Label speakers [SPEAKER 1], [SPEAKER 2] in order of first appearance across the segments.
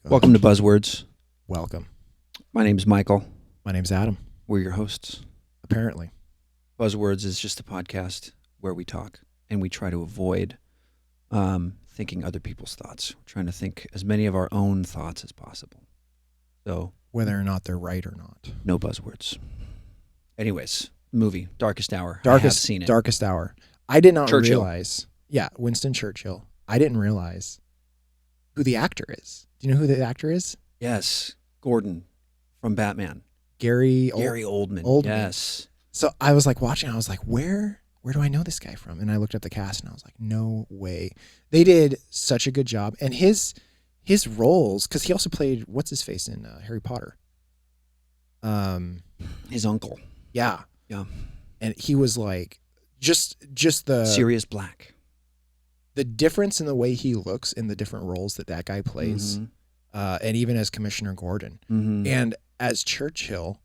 [SPEAKER 1] Welcome to Buzzwords.
[SPEAKER 2] Welcome.
[SPEAKER 1] My name's Michael.
[SPEAKER 2] My name's Adam.
[SPEAKER 1] We're your hosts.
[SPEAKER 2] Apparently.
[SPEAKER 1] Buzzwords is just a podcast where we talk and we try to avoid thinking other people's thoughts. We're trying to think as many of our own thoughts as possible. So
[SPEAKER 2] Whether or not they're right or not.
[SPEAKER 1] no buzzwords. Anyways, movie, Darkest Hour. I have seen it.
[SPEAKER 2] Darkest Hour. I did not
[SPEAKER 1] Churchill.
[SPEAKER 2] realize. Yeah, Winston Churchill. I didn't realize who the actor is. Do you know who the actor is?
[SPEAKER 1] Yes, Gordon from Batman.
[SPEAKER 2] Gary
[SPEAKER 1] Oldman. Yes.
[SPEAKER 2] So I was like watching. I was like, where do I know this guy from? And I looked up the cast and I was like, no way. They did such a good job. And his roles, because he also played what's his face in Harry Potter.
[SPEAKER 1] His uncle.
[SPEAKER 2] Yeah.
[SPEAKER 1] Yeah.
[SPEAKER 2] And he was like just the
[SPEAKER 1] Sirius Black.
[SPEAKER 2] The difference in the way he looks in the different roles that guy plays, and even as Commissioner Gordon, and as Churchill,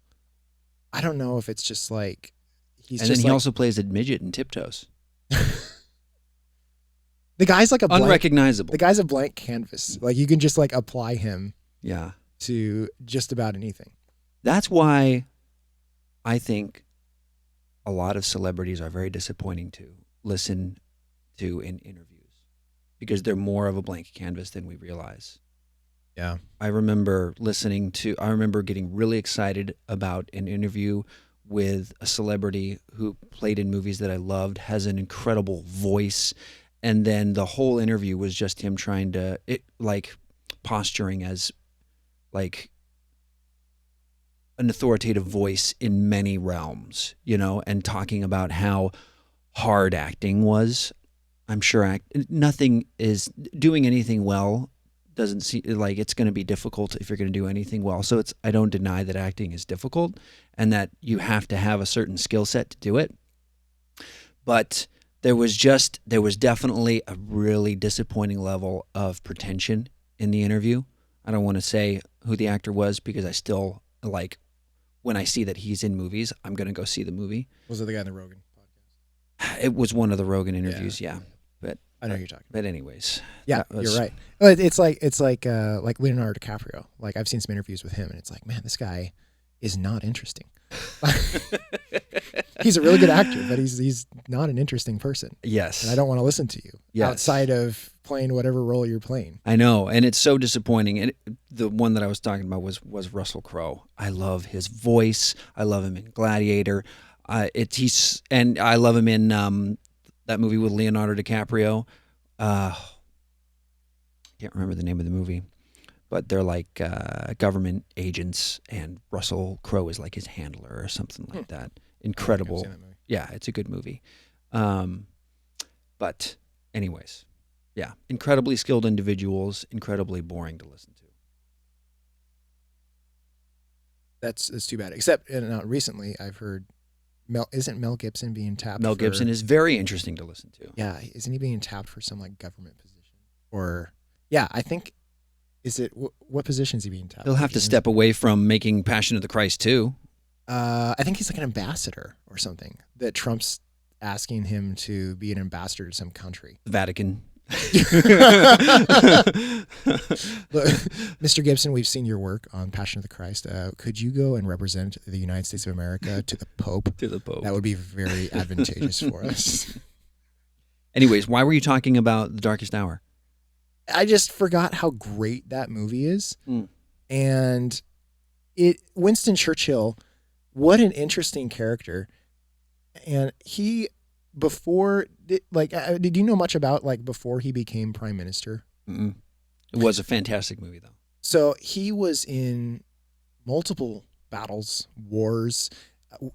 [SPEAKER 2] I don't know if it's just like he's.
[SPEAKER 1] And
[SPEAKER 2] just
[SPEAKER 1] then he also plays a midget in Tiptoes.
[SPEAKER 2] The guy's like
[SPEAKER 1] unrecognizable.
[SPEAKER 2] The guy's a blank canvas. Like you can just like apply him.
[SPEAKER 1] Yeah.
[SPEAKER 2] To just about anything.
[SPEAKER 1] That's why I think a lot of celebrities are very disappointing to listen to in interviews because they're more of a blank canvas than we realize.
[SPEAKER 2] Yeah.
[SPEAKER 1] I remember getting really excited about an interview with a celebrity who played in movies that I loved, has an incredible voice, and then the whole interview was just him trying to posturing as like an authoritative voice in many realms, and talking about how hard acting was. I'm sure nothing is doing anything well doesn't seem like it's going to be difficult if you're going to do anything well. So I don't deny that acting is difficult and that you have to have a certain skill set to do it. But there was definitely a really disappointing level of pretension in the interview. I don't want to say who the actor was because I still when I see that he's in movies, I'm going to go see the movie.
[SPEAKER 2] Was it the guy in the Rogan podcast?
[SPEAKER 1] It was one of the Rogan interviews, yeah. But
[SPEAKER 2] I know who you're talking about.
[SPEAKER 1] But anyways.
[SPEAKER 2] Yeah, you're right. It's like Leonardo DiCaprio. Like I've seen some interviews with him and it's like, man, this guy is not interesting. He's a really good actor, but he's not an interesting person.
[SPEAKER 1] Yes.
[SPEAKER 2] And I don't want to listen to you outside of playing whatever role you're playing.
[SPEAKER 1] I know, and it's so disappointing. And the one that I was talking about was Russell Crowe. I love his voice. I love him in Gladiator. And I love him in that movie with Leonardo DiCaprio. I can't remember the name of the movie, but they're like government agents, and Russell Crowe is like his handler or something like that. Incredible.
[SPEAKER 2] That movie.
[SPEAKER 1] Yeah, it's a good movie. But anyways, yeah, incredibly skilled individuals, incredibly boring to listen to.
[SPEAKER 2] That's too bad. Except recently I've heard isn't Mel Gibson being tapped?
[SPEAKER 1] Mel Gibson is very interesting to listen to.
[SPEAKER 2] Yeah, isn't he being tapped for some like government position? Or yeah, I think what position is he being tapped?
[SPEAKER 1] He'll have to step away from making Passion of the Christ too.
[SPEAKER 2] I think he's like an ambassador or something that Trump's asking him to be an ambassador to some country.
[SPEAKER 1] The Vatican.
[SPEAKER 2] Look, Mr. Gibson, we've seen your work on Passion of the Christ. Could you go and represent the United States of America to the Pope?
[SPEAKER 1] To the Pope.
[SPEAKER 2] That would be very advantageous for us.
[SPEAKER 1] Anyways, why were you talking about The Darkest Hour?
[SPEAKER 2] I just forgot how great that movie is.
[SPEAKER 1] Mm.
[SPEAKER 2] And Winston Churchill, what an interesting character. And he, did you know much about before he became prime minister?
[SPEAKER 1] Mm-mm. It was a fantastic movie though.
[SPEAKER 2] So he was in multiple battles, wars.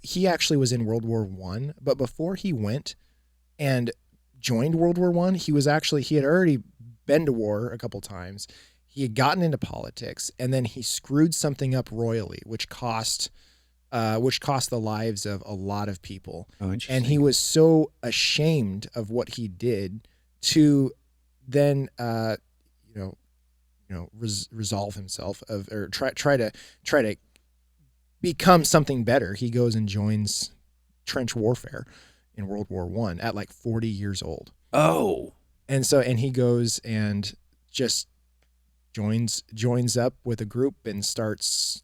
[SPEAKER 2] He actually was in World War I, but before he went and joined World War I, he had already been to war a couple times. He had gotten into politics, and then he screwed something up royally, which cost the lives of a lot of people.
[SPEAKER 1] Oh, interesting.
[SPEAKER 2] And he was so ashamed of what he did to then, resolve himself or try to become something better. He goes and joins trench warfare in World War I at like 40 years old.
[SPEAKER 1] Oh.
[SPEAKER 2] And he goes and just joins up with a group and starts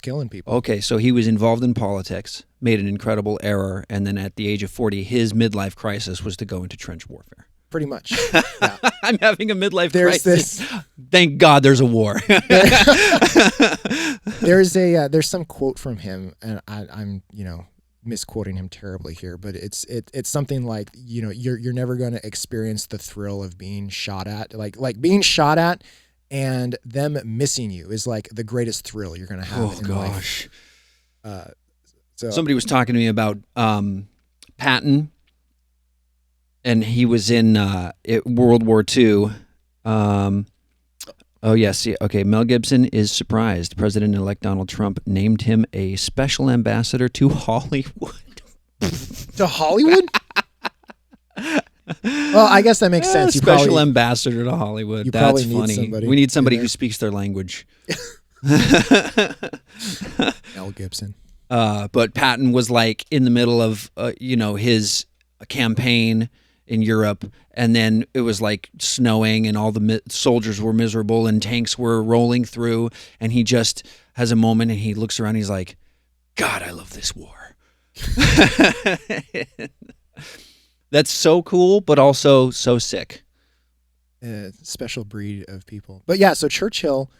[SPEAKER 2] killing people.
[SPEAKER 1] Okay, so he was involved in politics, made an incredible error, and then at the age of 40, his midlife crisis was to go into trench warfare.
[SPEAKER 2] Pretty much. Yeah.
[SPEAKER 1] I'm having a midlife
[SPEAKER 2] There's
[SPEAKER 1] crisis. Thank God there's a war.
[SPEAKER 2] There's some quote from him, and I'm misquoting him terribly here, but it's something like, you're never going to experience the thrill of being shot at, like being shot at and them missing you is like the greatest thrill you're going to have in life. So
[SPEAKER 1] somebody was talking to me about Patton, and he was in World War II. Oh, yes. Yeah, okay. Mel Gibson is surprised. President-elect Donald Trump named him a special ambassador to Hollywood.
[SPEAKER 2] To Hollywood? Well, I guess that makes sense.
[SPEAKER 1] Special ambassador to Hollywood. That's funny. We need somebody who speaks their language.
[SPEAKER 2] Mel Gibson.
[SPEAKER 1] But Patton was like in the middle of, his campaign in Europe, and then it was like snowing and all the soldiers were miserable and tanks were rolling through, and he just has a moment and he looks around and he's like, God, I love this war. That's so cool, but also so sick.
[SPEAKER 2] Special breed of people. But yeah, so Churchill,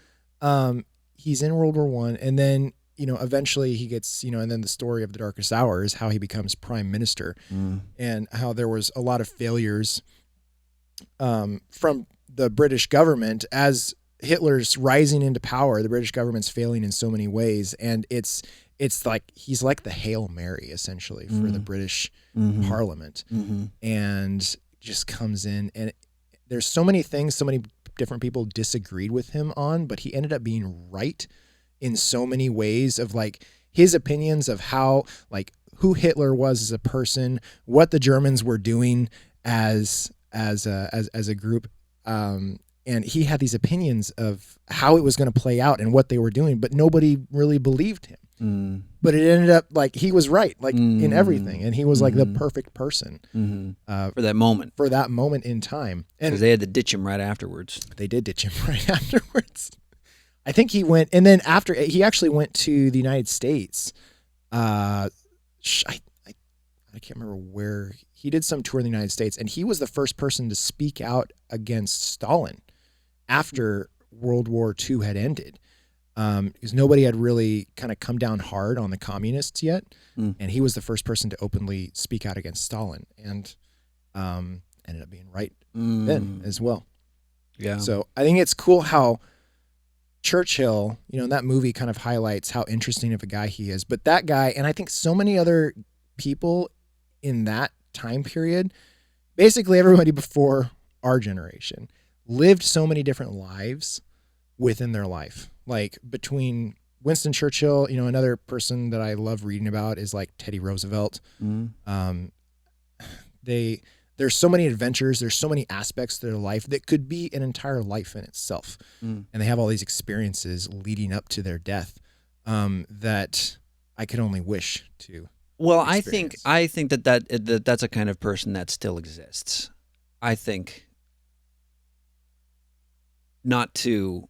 [SPEAKER 2] he's in World War I, and then eventually he gets, and then the story of the darkest hour is how he becomes prime minister, and how there was a lot of failures from the British government as Hitler's rising into power. The British government's failing in so many ways, and it's like he's like the Hail Mary essentially for the British Parliament, and just comes in, and there's so many things, so many different people disagreed with him on, but he ended up being right in so many ways of like his opinions of how, like, who Hitler was as a person, what the Germans were doing as a group, and he had these opinions of how it was going to play out and what they were doing, but nobody really believed him. But it ended up like he was right, like in everything, and he was like the perfect person
[SPEAKER 1] for that moment
[SPEAKER 2] in time. And
[SPEAKER 1] because they had to ditch him right afterwards.
[SPEAKER 2] They did ditch him right afterwards. I think he went, and then after he actually went to the United States. I can't remember where he did some tour in the United States, and he was the first person to speak out against Stalin after World War II had ended, because nobody had really kind of come down hard on the communists yet, and he was the first person to openly speak out against Stalin, and ended up being right then as well.
[SPEAKER 1] Yeah.
[SPEAKER 2] So I think it's cool how Churchill, that movie kind of highlights how interesting of a guy he is. But that guy, and I think so many other people in that time period, basically everybody before our generation, lived so many different lives within their life. Like between Winston Churchill, another person that I love reading about is like Teddy Roosevelt. There's so many adventures, there's so many aspects to their life that could be an entire life in itself. And they have all these experiences leading up to their death that I could only wish to experience.
[SPEAKER 1] I think that's a kind of person that still exists. I think, not to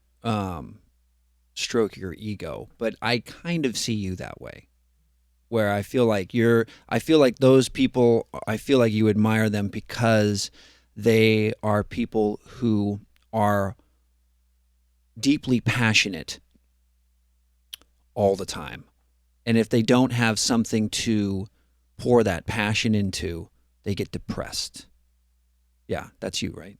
[SPEAKER 1] stroke your ego, but I kind of see you that way. Where I feel like those people, I feel like you admire them because they are people who are deeply passionate all the time. And if they don't have something to pour that passion into, they get depressed. Yeah, that's you, right?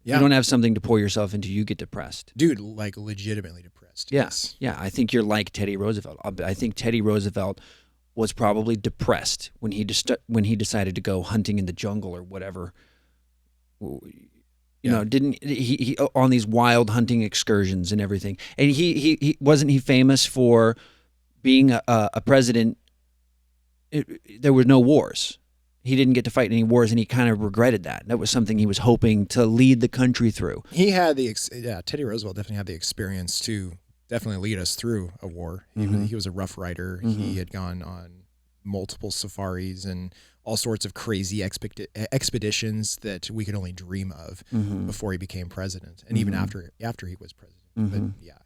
[SPEAKER 1] Yeah. You don't have something to pour yourself into, you get depressed.
[SPEAKER 2] Dude, like legitimately depressed.
[SPEAKER 1] Yes. Yeah, I think you're like Teddy Roosevelt. I think Teddy Roosevelt was probably depressed when he decided to go hunting in the jungle or whatever. Didn't he on these wild hunting excursions and everything? And he wasn't he famous for being a president? There were no wars. He didn't get to fight any wars, and he kind of regretted that. That was something he was hoping to lead the country through.
[SPEAKER 2] He had Teddy Roosevelt definitely had the experience to definitely lead us through a war. He was a rough rider. He had gone on multiple safaris and all sorts of crazy expeditions that we could only dream of before he became president, and even after he was president. But
[SPEAKER 1] Hmm.
[SPEAKER 2] yeah,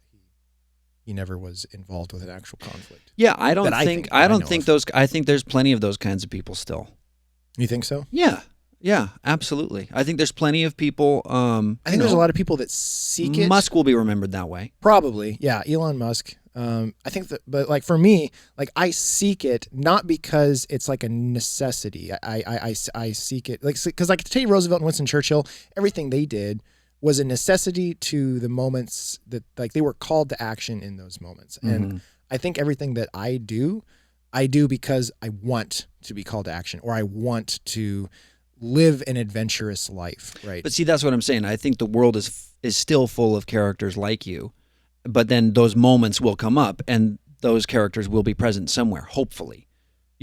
[SPEAKER 2] he never was involved with an actual conflict.
[SPEAKER 1] Yeah, I don't
[SPEAKER 2] That I
[SPEAKER 1] think
[SPEAKER 2] think
[SPEAKER 1] I
[SPEAKER 2] that I
[SPEAKER 1] don't
[SPEAKER 2] know
[SPEAKER 1] think
[SPEAKER 2] of.
[SPEAKER 1] those. I think there's plenty of those kinds of people still.
[SPEAKER 2] You think so?
[SPEAKER 1] Yeah, yeah, absolutely. I think there's plenty of people.
[SPEAKER 2] I think there's a lot of people that seek it.
[SPEAKER 1] Musk will be remembered that way.
[SPEAKER 2] Probably, yeah, Elon Musk. I think that, but like for me, like I seek it not because it's like a necessity. I seek it like because like Teddy Roosevelt and Winston Churchill, everything they did was a necessity to the moments that like they were called to action in those moments. And
[SPEAKER 1] Hmm.
[SPEAKER 2] I think everything that I do because I want to be called to action or I want to live an adventurous life. Right.
[SPEAKER 1] But see, that's what I'm saying. I think the world is still full of characters like you, but then those moments will come up, and those characters will be present somewhere. Hopefully,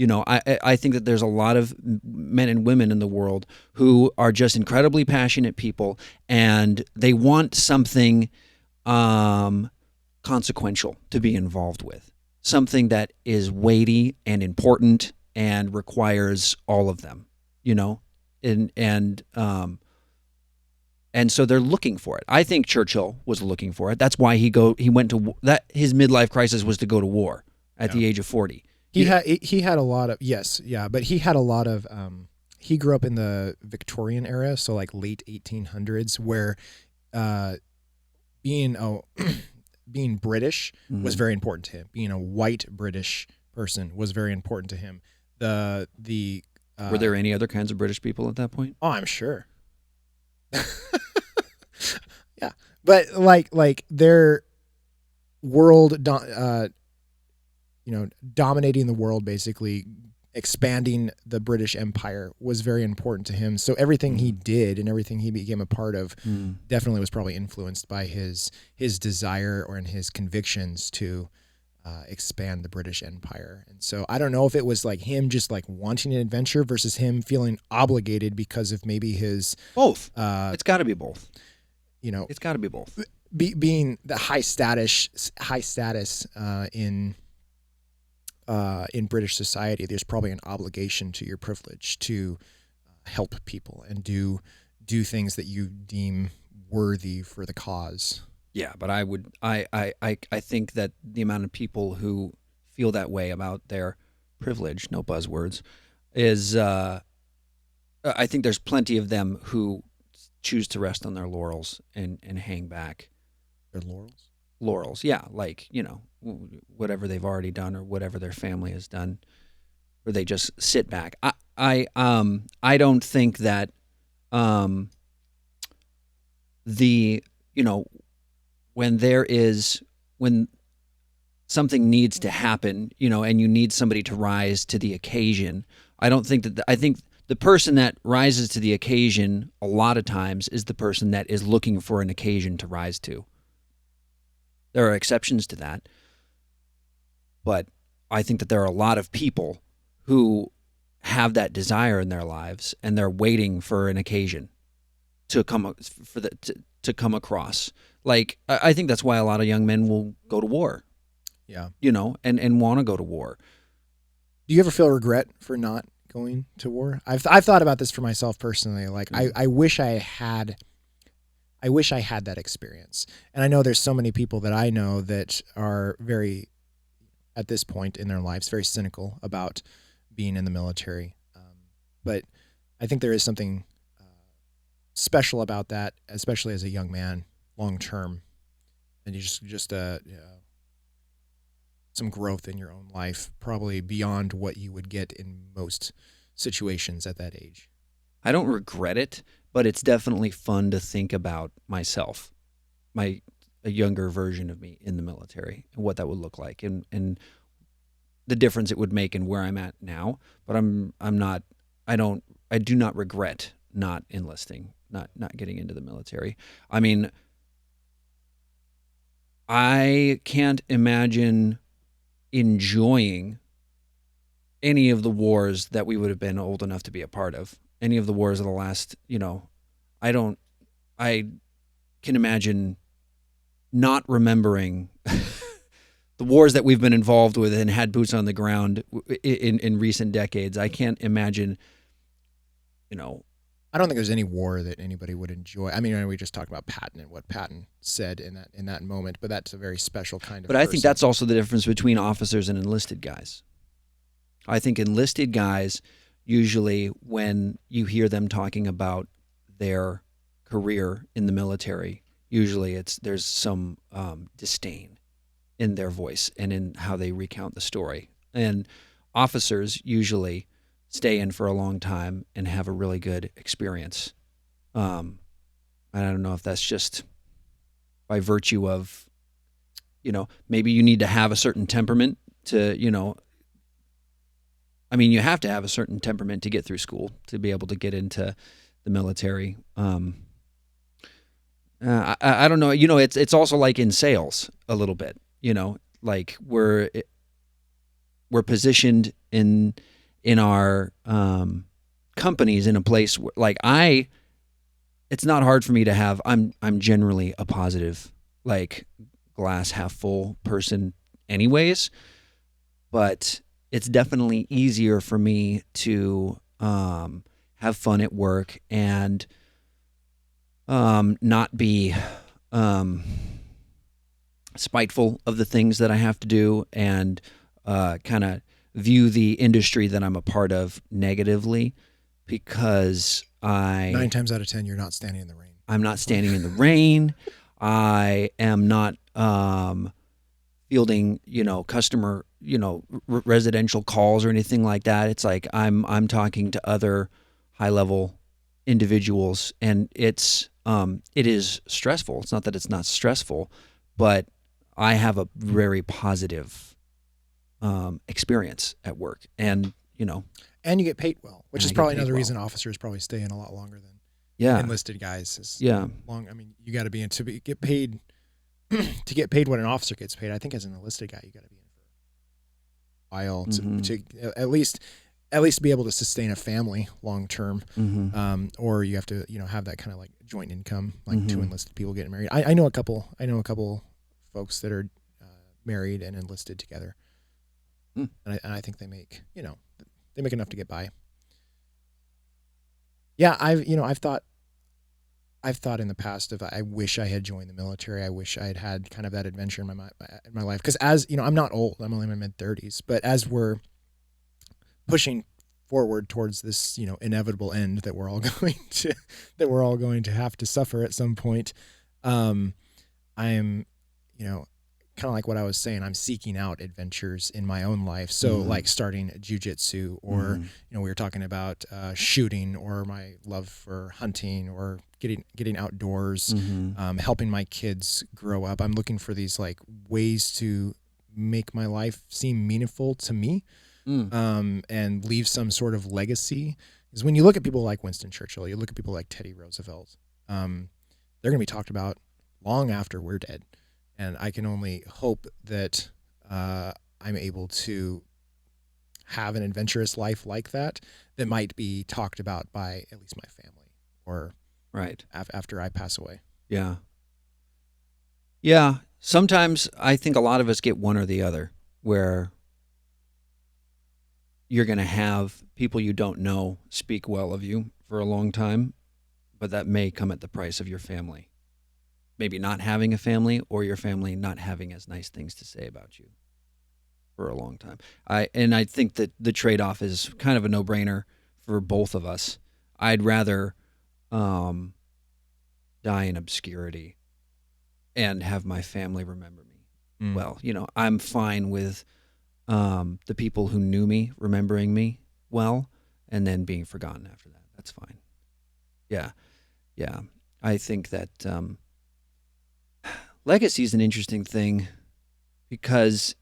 [SPEAKER 1] I think that there's a lot of men and women in the world who are just incredibly passionate people, and they want something consequential to be involved with, something that is weighty and important and requires all of them. You know, and so they're looking for it. I think Churchill was looking for it. That's why he went to that. His midlife crisis was to go to war at
[SPEAKER 2] Yeah.
[SPEAKER 1] the age of 40.
[SPEAKER 2] He had a lot of yes, yeah, but he had a lot of he grew up in the Victorian era, so like late 1800s where uh being being British was
[SPEAKER 1] Mhm.
[SPEAKER 2] very important to him. Being a white British person was very important to him. The
[SPEAKER 1] Were there any other kinds of British people at that point?
[SPEAKER 2] oh, I'm sure. Yeah. But like their world dominating the world, basically expanding the British Empire was very important to him. So everything he did and everything he became a part of
[SPEAKER 1] Mm.
[SPEAKER 2] definitely was probably influenced by his desire or in his convictions to expand the British Empire. And so I don't know if it was like him just like wanting an adventure versus him feeling obligated because of maybe his
[SPEAKER 1] Both.
[SPEAKER 2] uh,
[SPEAKER 1] It's got to be both.
[SPEAKER 2] you know
[SPEAKER 1] It's got to be both.
[SPEAKER 2] being the high status in British society. There's probably an obligation to your privilege to help people and do things that you deem worthy for the cause.
[SPEAKER 1] Yeah, but I think that the amount of people who feel that way about their privilege, no buzzwords, is I think there's plenty of them who choose to rest on their laurels and hang back.
[SPEAKER 2] Their laurels.
[SPEAKER 1] Laurels, yeah, like whatever they've already done or whatever their family has done, or they just sit back. I don't think that um the when when something needs to happen, and you need somebody to rise to the occasion. I don't think I think the person that rises to the occasion a lot of times is the person that is looking for an occasion to rise to. There are exceptions to that, but I think that there are a lot of people who have that desire in their lives and they're waiting for an occasion to come across. Like I think that's why a lot of young men will go to war,
[SPEAKER 2] Yeah.
[SPEAKER 1] and want to go to war.
[SPEAKER 2] Do you ever feel regret for not going to war? I've thought about this for myself personally. Like I wish I had that experience. And I know there's so many people that I know that are very, at this point in their lives, very cynical about being in the military. But I think there is something special about that, especially as a young man, long term, and you just some growth in your own life, probably beyond what you would get in most situations at that age.
[SPEAKER 1] I don't regret it, but it's definitely fun to think about myself, a younger version of me in the military, and what that would look like, and the difference it would make in where I'm at now. But I do not regret not enlisting, not getting into the military. I mean, I can't imagine enjoying any of the wars that we would have been old enough to be a part of. Any of the wars of the last, I don't, I can imagine not remembering the wars that we've been involved with and had boots on the ground in recent decades. I can't imagine,
[SPEAKER 2] I I don't think there's any war that anybody would enjoy. I mean, I know we just talked about Patton and what Patton said in that moment, but that's a very special kind of
[SPEAKER 1] But I think
[SPEAKER 2] person.
[SPEAKER 1] that's also the difference between officers and enlisted guys. I think enlisted guys, usually when you hear them talking about their career in the military, usually there's some disdain in their voice and in how they recount the story. And officers usually stay in for a long time and have a really good experience. And I don't know if that's just by virtue of, maybe you need to have a certain temperament to, I mean, you have to have a certain temperament to get through school to be able to get into the military. I don't know. It's also like in sales a little bit. Like we're positioned in our companies in a place where, like it's not hard for me to have. I'm generally a positive, like glass half full person, anyways. But it's definitely easier for me to have fun at work and not be spiteful of the things that I have to do, and kind of view the industry that I'm a part of negatively, because
[SPEAKER 2] 9 times out of 10, you're not standing in the rain.
[SPEAKER 1] I'm not standing in the rain. I am not fielding, customer, residential calls or anything like that. It's like I'm talking to other high level individuals, and it is stressful. It's not that it's not stressful, but I have a very positive experience at work, and
[SPEAKER 2] and you get paid well, which is
[SPEAKER 1] I get
[SPEAKER 2] probably
[SPEAKER 1] paid
[SPEAKER 2] another
[SPEAKER 1] well.
[SPEAKER 2] reason officers probably stay in a lot longer than
[SPEAKER 1] yeah,
[SPEAKER 2] enlisted guys. Is
[SPEAKER 1] yeah,
[SPEAKER 2] long. I mean, you got to be in get paid to get paid what an officer gets paid. I think as an enlisted guy, you got to be in for a while to at least be able to sustain a family long term. Or you have to have that kind of like joint income, like two enlisted people getting married. I know a couple folks that are married and enlisted together, and I think they make enough to get by. Yeah, I've thought in the past of, I wish I had joined the military. I wish I had had kind of that adventure in my life, because as I'm not old, I'm only in my mid-30s, but as we're pushing forward towards this inevitable end that we're all going to have to suffer at some point, I'm kind of like what I was saying, I'm seeking out adventures in my own life. So like starting jujitsu, or we were talking about shooting, or my love for hunting, or getting outdoors, helping my kids grow up. I'm looking for these like ways to make my life seem meaningful to me, and leave some sort of legacy. Because when you look at people like Winston Churchill, you look at people like Teddy Roosevelt, they're going to be talked about long after we're dead. And I can only hope that I'm able to have an adventurous life like that might be talked about by at least my family, or
[SPEAKER 1] right
[SPEAKER 2] after I pass away.
[SPEAKER 1] Yeah. Yeah. Sometimes I think a lot of us get one or the other, where you're going to have people you don't know speak well of you for a long time, but that may come at the price of your family. Maybe not having a family, or your family not having as nice things to say about you for a long time. I think that the trade-off is kind of a no-brainer for both of us. I'd rather die in obscurity and have my family remember me. Well, I'm fine with the people who knew me remembering me well, and then being forgotten after that. That's fine. Yeah. Yeah. I think that legacy is an interesting thing, because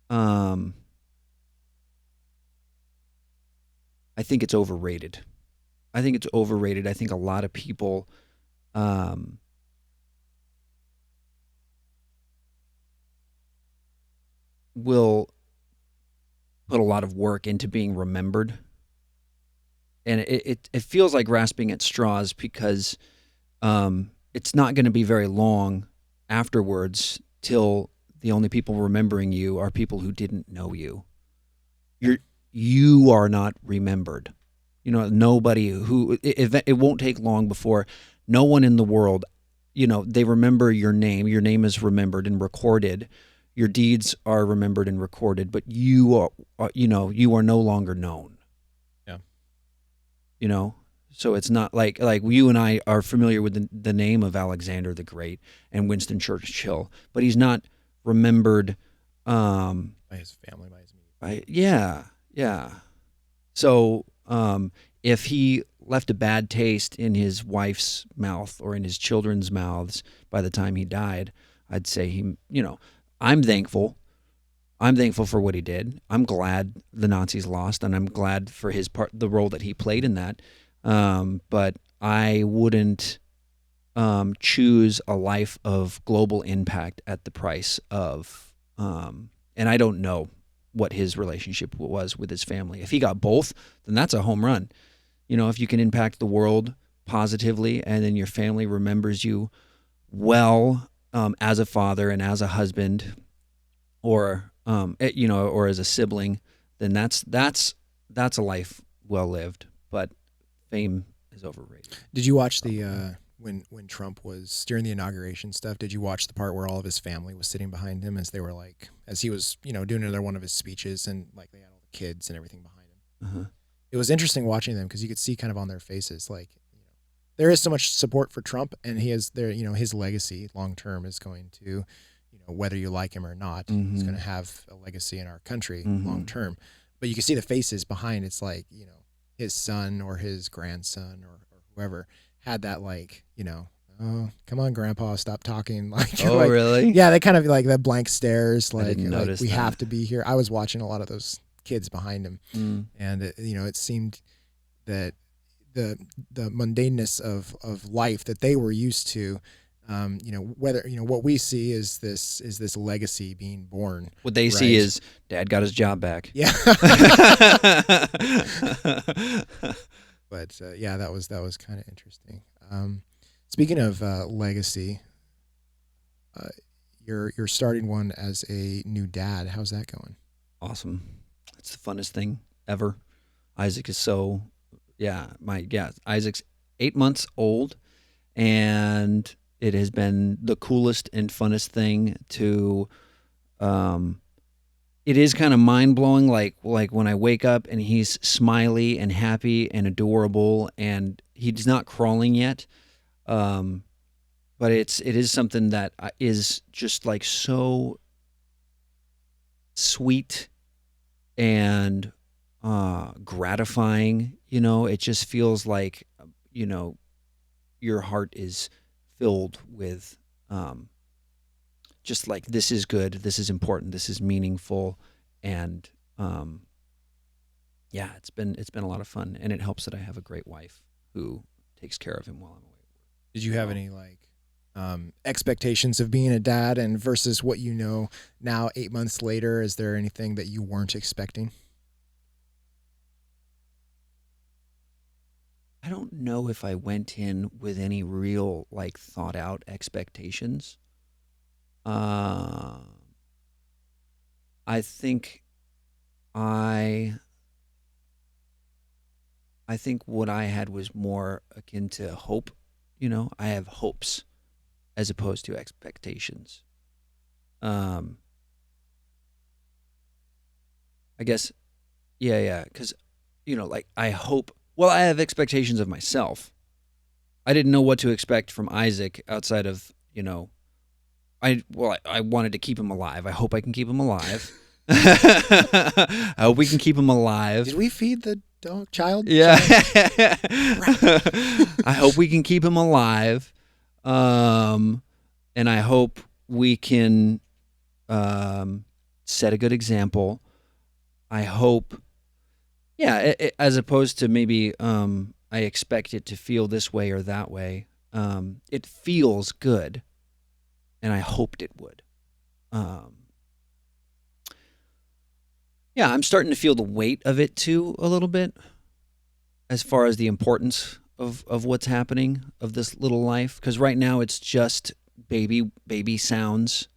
[SPEAKER 1] I think it's overrated. I think a lot of people will put a lot of work into being remembered. And it feels like grasping at straws, because it's not going to be very long afterwards till the only people remembering you are people who didn't know you. You are not remembered. Nobody who it won't take long before no one in the world, they remember your name. Your name is remembered and recorded. Your deeds are remembered and recorded, but you are no longer known.
[SPEAKER 2] Yeah.
[SPEAKER 1] So it's not like you and I are familiar with the name of Alexander the Great and Winston Churchill, but he's not remembered
[SPEAKER 2] By his family, by his media.
[SPEAKER 1] yeah. So if he left a bad taste in his wife's mouth or in his children's mouths by the time he died, I'd say I'm thankful. I'm thankful for what he did. I'm glad the Nazis lost, and I'm glad for the role that he played in that. But I wouldn't choose a life of global impact at the price of, and I don't know what his relationship was with his family. If he got both, then that's a home run. If you can impact the world positively and then your family remembers you well, as a father and as a husband, or or as a sibling, then that's a life well lived. But fame is overrated.
[SPEAKER 2] Did you watch the when Trump was during the inauguration stuff? Did you watch the part where all of his family was sitting behind him as he was doing another one of his speeches, and like they had all the kids and everything behind him?
[SPEAKER 1] Uh-huh.
[SPEAKER 2] It was interesting watching them because you could see kind of on their faces there is so much support for Trump, and he has his legacy long term is going to whether you like him or not, he's going to have a legacy in our country long term. But you can see the faces behind. It's like his son or his grandson or whoever had that oh, come on, Grandpa, stop talking.
[SPEAKER 1] Oh, really?
[SPEAKER 2] Yeah, they kind of like that blank stares.
[SPEAKER 1] I didn't notice
[SPEAKER 2] we
[SPEAKER 1] that.
[SPEAKER 2] have to be here. I was watching a lot of those kids behind him, and it seemed that the mundaneness of life that they were used to. Whether what we see is this legacy being born.
[SPEAKER 1] What they see is Dad got his job back.
[SPEAKER 2] Yeah. But yeah, that was kind of interesting. Speaking of legacy, you're starting one as a new dad. How's that going?
[SPEAKER 1] Awesome. It's the funnest thing ever. Isaac is Isaac's 8 months old, and it has been the coolest and funnest thing to. It is kind of mind blowing, like when I wake up and he's smiley and happy and adorable, and he's not crawling yet. But it is something that is just like so sweet and gratifying. It just feels like your heart is filled with just like, this is good, this is important, this is meaningful, and it's been a lot of fun, and it helps that I have a great wife who takes care of him while I'm away.
[SPEAKER 2] Did you have any expectations of being a dad, and versus what now 8 months later? Is there anything that you weren't expecting?
[SPEAKER 1] I don't know if I went in with any real thought out expectations. I think what I had was more akin to hope. I have hopes as opposed to expectations. I guess, yeah, because I hope. Well, I have expectations of myself. I didn't know what to expect from Isaac outside of I wanted to keep him alive. I hope I can keep him alive. I hope we can keep him alive.
[SPEAKER 2] Did we feed the child?
[SPEAKER 1] Yeah. I hope we can keep him alive. And I hope we can set a good example. I hope, as opposed to maybe I expect it to feel this way or that way. It feels good, and I hoped it would. I'm starting to feel the weight of it too a little bit, as far as the importance of what's happening, of this little life. Because right now it's just baby sounds,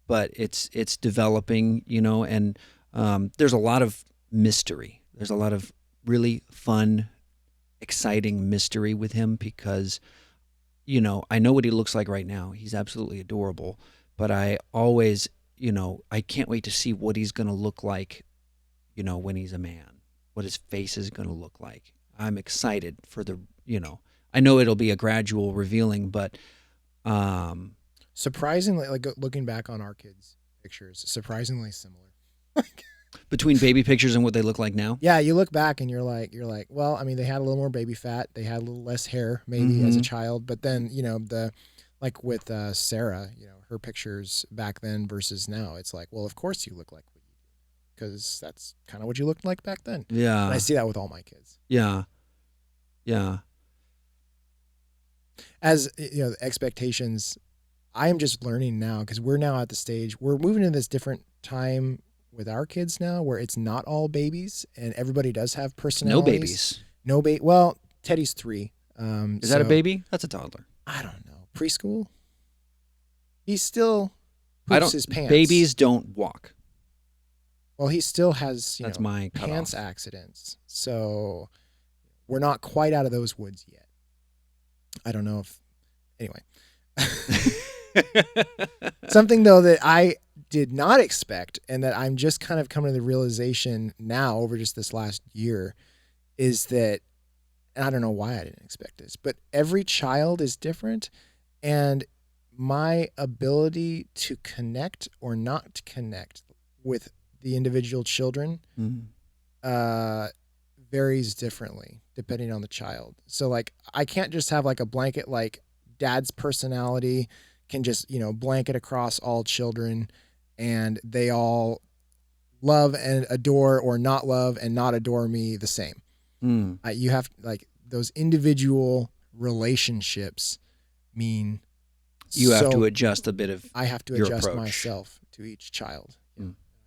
[SPEAKER 1] but it's developing, and there's a lot of mystery. There's a lot of really fun exciting mystery with him because, I know what he looks like right now. He's absolutely adorable, but I always, I can't wait to see what he's going to look like, when he's a man, what his face is going to look like. I'm excited for I know it'll be a gradual revealing, but
[SPEAKER 2] Surprisingly, like looking back on our kids' pictures, surprisingly similar.
[SPEAKER 1] between baby pictures and what they look like now.
[SPEAKER 2] Yeah, you look back and you're like, well, I mean, they had a little more baby fat, they had a little less hair maybe as a child, but then like with Sarah, her pictures back then versus now, it's like, well, of course you look like what you do because that's kind of what you looked like back then.
[SPEAKER 1] Yeah.
[SPEAKER 2] And I see that with all my kids.
[SPEAKER 1] Yeah. Yeah.
[SPEAKER 2] As the expectations, I am just learning now because we're now at the stage we're moving to this different time with our kids now where it's not all babies and everybody does have personalities.
[SPEAKER 1] No babies.
[SPEAKER 2] No baby. Well, Teddy's 3.
[SPEAKER 1] Is that a baby? That's a toddler.
[SPEAKER 2] I don't know. Preschool. He still poops his pants.
[SPEAKER 1] Babies don't walk.
[SPEAKER 2] Well, he still has
[SPEAKER 1] That's my
[SPEAKER 2] pants
[SPEAKER 1] cutoff.
[SPEAKER 2] accidents. So we're not quite out of those woods yet. I don't know if. Anyway. Something though that I did not expect and that I'm just kind of coming to the realization now over just this last year is that, and I don't know why I didn't expect this, but every child is different and my ability to connect or not connect with the individual children varies differently depending on the child. So like I can't just have like a blanket like dad's personality can just, blanket across all children and they all love and adore or not love and not adore me the same. You have like those individual relationships mean
[SPEAKER 1] you have to adjust a bit of
[SPEAKER 2] I have to
[SPEAKER 1] your
[SPEAKER 2] adjust
[SPEAKER 1] approach.
[SPEAKER 2] myself to each child.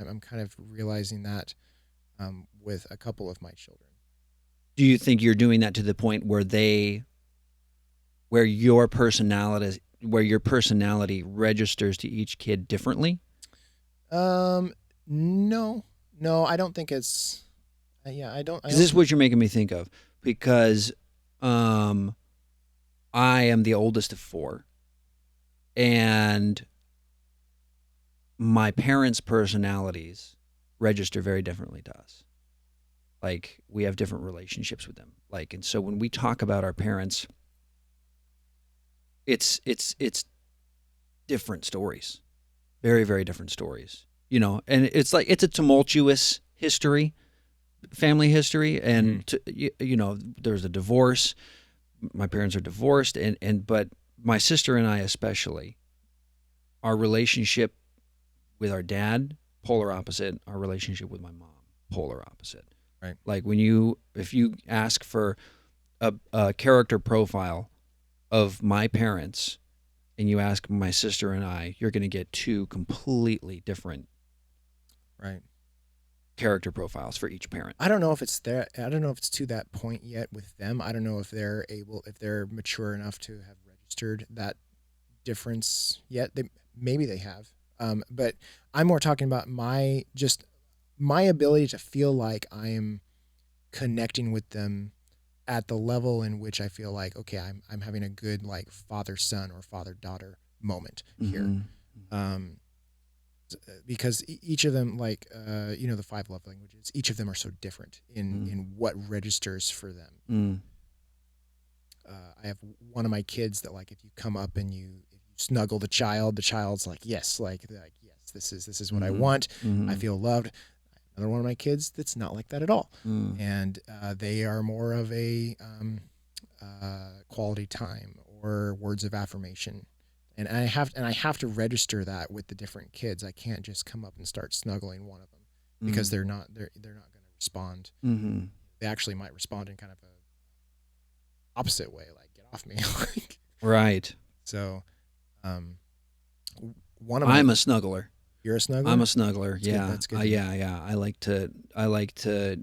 [SPEAKER 2] I'm kind of realizing that with a couple of my children.
[SPEAKER 1] Do you think you're doing that to the point where your personality registers to each kid differently?
[SPEAKER 2] No, I don't think it's. I don't.
[SPEAKER 1] This is what you're making me think of because I am the oldest of 4, and my parents' personalities register very differently to us. Like we have different relationships with them. Like, and so when we talk about our parents, it's different stories, very, very different stories, and it's like, it's a tumultuous history, family history. And, there's a divorce. My parents are divorced. But my sister and I, especially, our relationship with our dad, polar opposite. Our relationship with my mom, polar opposite.
[SPEAKER 2] Right.
[SPEAKER 1] Like if you ask for a character profile of my parents and you ask my sister and I, you're going to get 2 completely different character profiles for each parent.
[SPEAKER 2] I don't know if it's there. I don't know if it's to that point yet with them. I don't know if they're mature enough to have registered that difference yet. Maybe they have. But I'm more talking about my ability to feel like I am connecting with them at the level in which I feel like, okay, I'm having a good like father-son or father-daughter moment here. Because each of them, like, the 5 love languages, each of them are so different in what registers for them. I have one of my kids that like, if you come up and you snuggle the child's like, yes, yes, this is what I want. I feel loved. Another one of my kids that's not like that at all. And they are more of a quality time or words of affirmation. And I have to register that with the different kids. I can't just come up and start snuggling one of them because they're not going to respond. They actually might respond in kind of a opposite way, like get off me.
[SPEAKER 1] Right.
[SPEAKER 2] So,
[SPEAKER 1] I'm a snuggler.
[SPEAKER 2] You're a snuggler?
[SPEAKER 1] I'm a snuggler.
[SPEAKER 2] That's good.
[SPEAKER 1] Yeah. I like to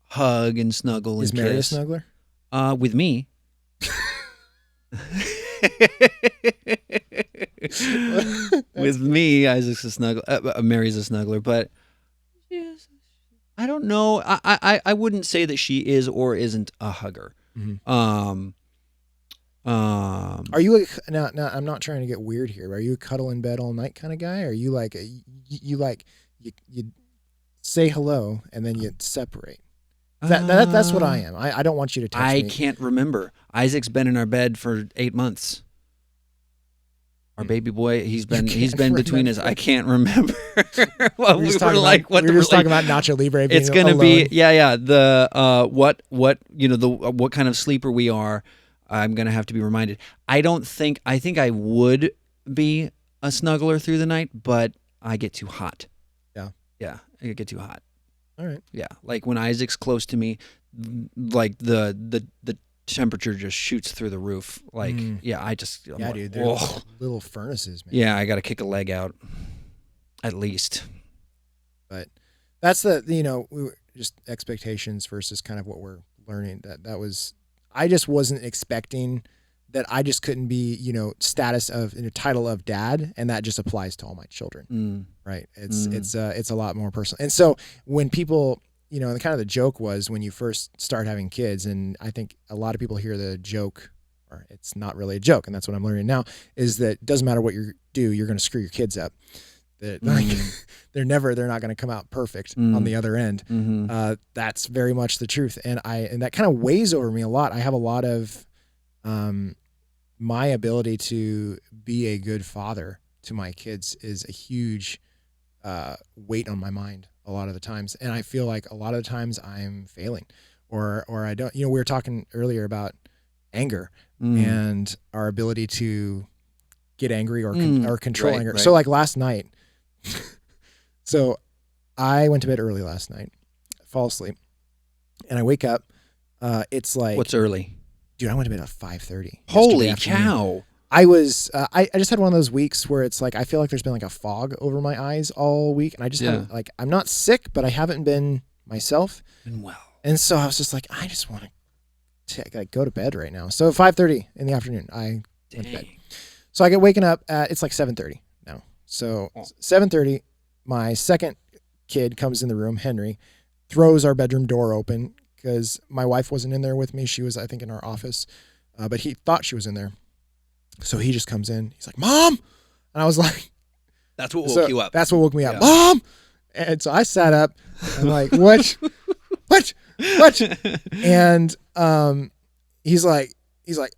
[SPEAKER 1] hug and snuggle
[SPEAKER 2] Is
[SPEAKER 1] and
[SPEAKER 2] Mary
[SPEAKER 1] kiss.
[SPEAKER 2] a snuggler?
[SPEAKER 1] With me. With me, Isaac's a snuggler. Mary's a snuggler, but yes, I don't know. I wouldn't say that she is or isn't a hugger.
[SPEAKER 2] Mhm.
[SPEAKER 1] Um,
[SPEAKER 2] Are you like now? I'm not trying to get weird here. Are you a cuddle in bed all night kind of guy? Or are you like you say hello and then you separate? That's what I am. I don't want you to touch
[SPEAKER 1] I
[SPEAKER 2] me.
[SPEAKER 1] can't remember. Isaac's been in our bed for 8 months. Our baby boy, he's been between us. I can't remember. What we were like. What
[SPEAKER 2] we
[SPEAKER 1] the
[SPEAKER 2] were just
[SPEAKER 1] really,
[SPEAKER 2] talking about Nacho Libre being
[SPEAKER 1] it's gonna
[SPEAKER 2] alone.
[SPEAKER 1] be the what what kind of sleeper we are. I'm gonna have to be reminded. I think I would be a snuggler through the night, but I get too hot. Yeah, I get too hot.
[SPEAKER 2] All right.
[SPEAKER 1] Yeah, like when Isaac's close to me, like the temperature just shoots through the roof. Like, I'm
[SPEAKER 2] Dude, they're
[SPEAKER 1] whoa.
[SPEAKER 2] like little furnaces, man.
[SPEAKER 1] Yeah, I got to kick a leg out, at least.
[SPEAKER 2] But that's the just expectations versus kind of what we're learning. That was, I just wasn't expecting that I just couldn't be status of in a title of dad, and that just applies to all my children, right? It's a lot more personal. And so when people and kind of the joke was when you first start having kids, and I think a lot of people hear the joke, or it's not really a joke, and that's what I'm learning now, is that it doesn't matter what you do, you're going to screw your kids up. That they're not going to come out perfect on the other end. That's very much the truth, and that kind of weighs over me a lot. I have a lot of my ability to be a good father to my kids is a huge weight on my mind a lot of the times, and I feel like a lot of the times I'm failing, or I don't. We were talking earlier about anger and our ability to get angry or control anger.
[SPEAKER 1] Right.
[SPEAKER 2] So like last night, so I went to bed early last night, fall asleep, and I wake up. It's like,
[SPEAKER 1] what's early?
[SPEAKER 2] Dude, I went to bed at 5:30.
[SPEAKER 1] Holy cow!
[SPEAKER 2] I was I just had one of those weeks where it's like I feel like there's been like a fog over my eyes all week, and I just haven't, like, I'm not sick, but I haven't been myself.
[SPEAKER 1] And well,
[SPEAKER 2] and so I was just like, I just want to go to bed right now. So 5:30 in the afternoon, I went to bed. So I get waken up at, it's like 7:30 now. So 7:30, my second kid comes in the room, Henry, throws our bedroom door open because my wife wasn't in there with me. She was, I think, in our office, but he thought she was in there. So he just comes in. He's like, "Mom," and I was like,
[SPEAKER 1] "That's what woke you up."
[SPEAKER 2] That's what woke me up, Mom. And so I sat up. I'm like, "What? what? And he's like,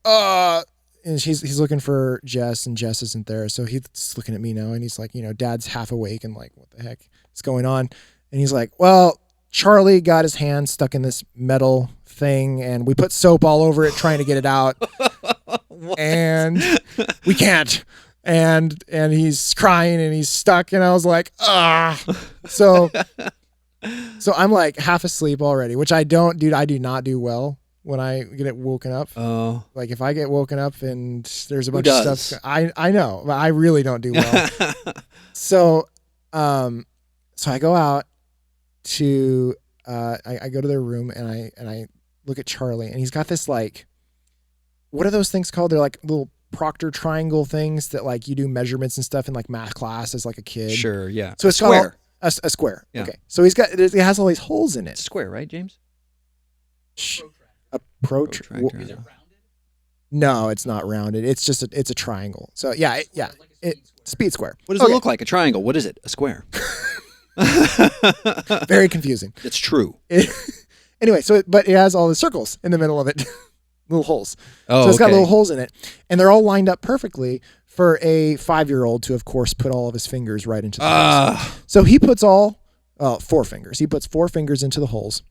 [SPEAKER 2] and he's looking for Jess, and Jess isn't there. So he's looking at me now, and he's like, Dad's half awake, and like, what the heck is going on? And he's like, well, Charlie got his hand stuck in this metal thing, and we put soap all over it trying to get it out, and we can't. And he's crying, and he's stuck, and I was like, So I'm like half asleep already, which I don't, dude. I do not do well when I get woken up.
[SPEAKER 1] Oh,
[SPEAKER 2] like if I get woken up and there's a bunch of stuff, I know, but I really don't do well. So I go out to I go to their room, and I look at Charlie, and he's got this, like, what are those things called? They're like little Proctor triangle things that, like, you do measurements and stuff in like math class as like a kid.
[SPEAKER 1] Sure, yeah.
[SPEAKER 2] So it's
[SPEAKER 1] square.
[SPEAKER 2] A square.
[SPEAKER 1] Yeah.
[SPEAKER 2] Okay. So it has all these holes in it.
[SPEAKER 1] It's square, right, James?
[SPEAKER 2] A protractor.
[SPEAKER 3] Is it rounded?
[SPEAKER 2] No, it's not rounded. It's just it's a triangle. So yeah, speed square.
[SPEAKER 1] What does it look like? A triangle. What is it? A square.
[SPEAKER 2] Very confusing.
[SPEAKER 1] It's true.
[SPEAKER 2] Anyway, but it has all the circles in the middle of it, little holes.
[SPEAKER 1] Oh,
[SPEAKER 2] so it's got little holes in it, and they're all lined up perfectly for a 5-year-old to, of course, put all of his fingers right into the holes. So he puts 4 fingers. He puts 4 fingers into the holes,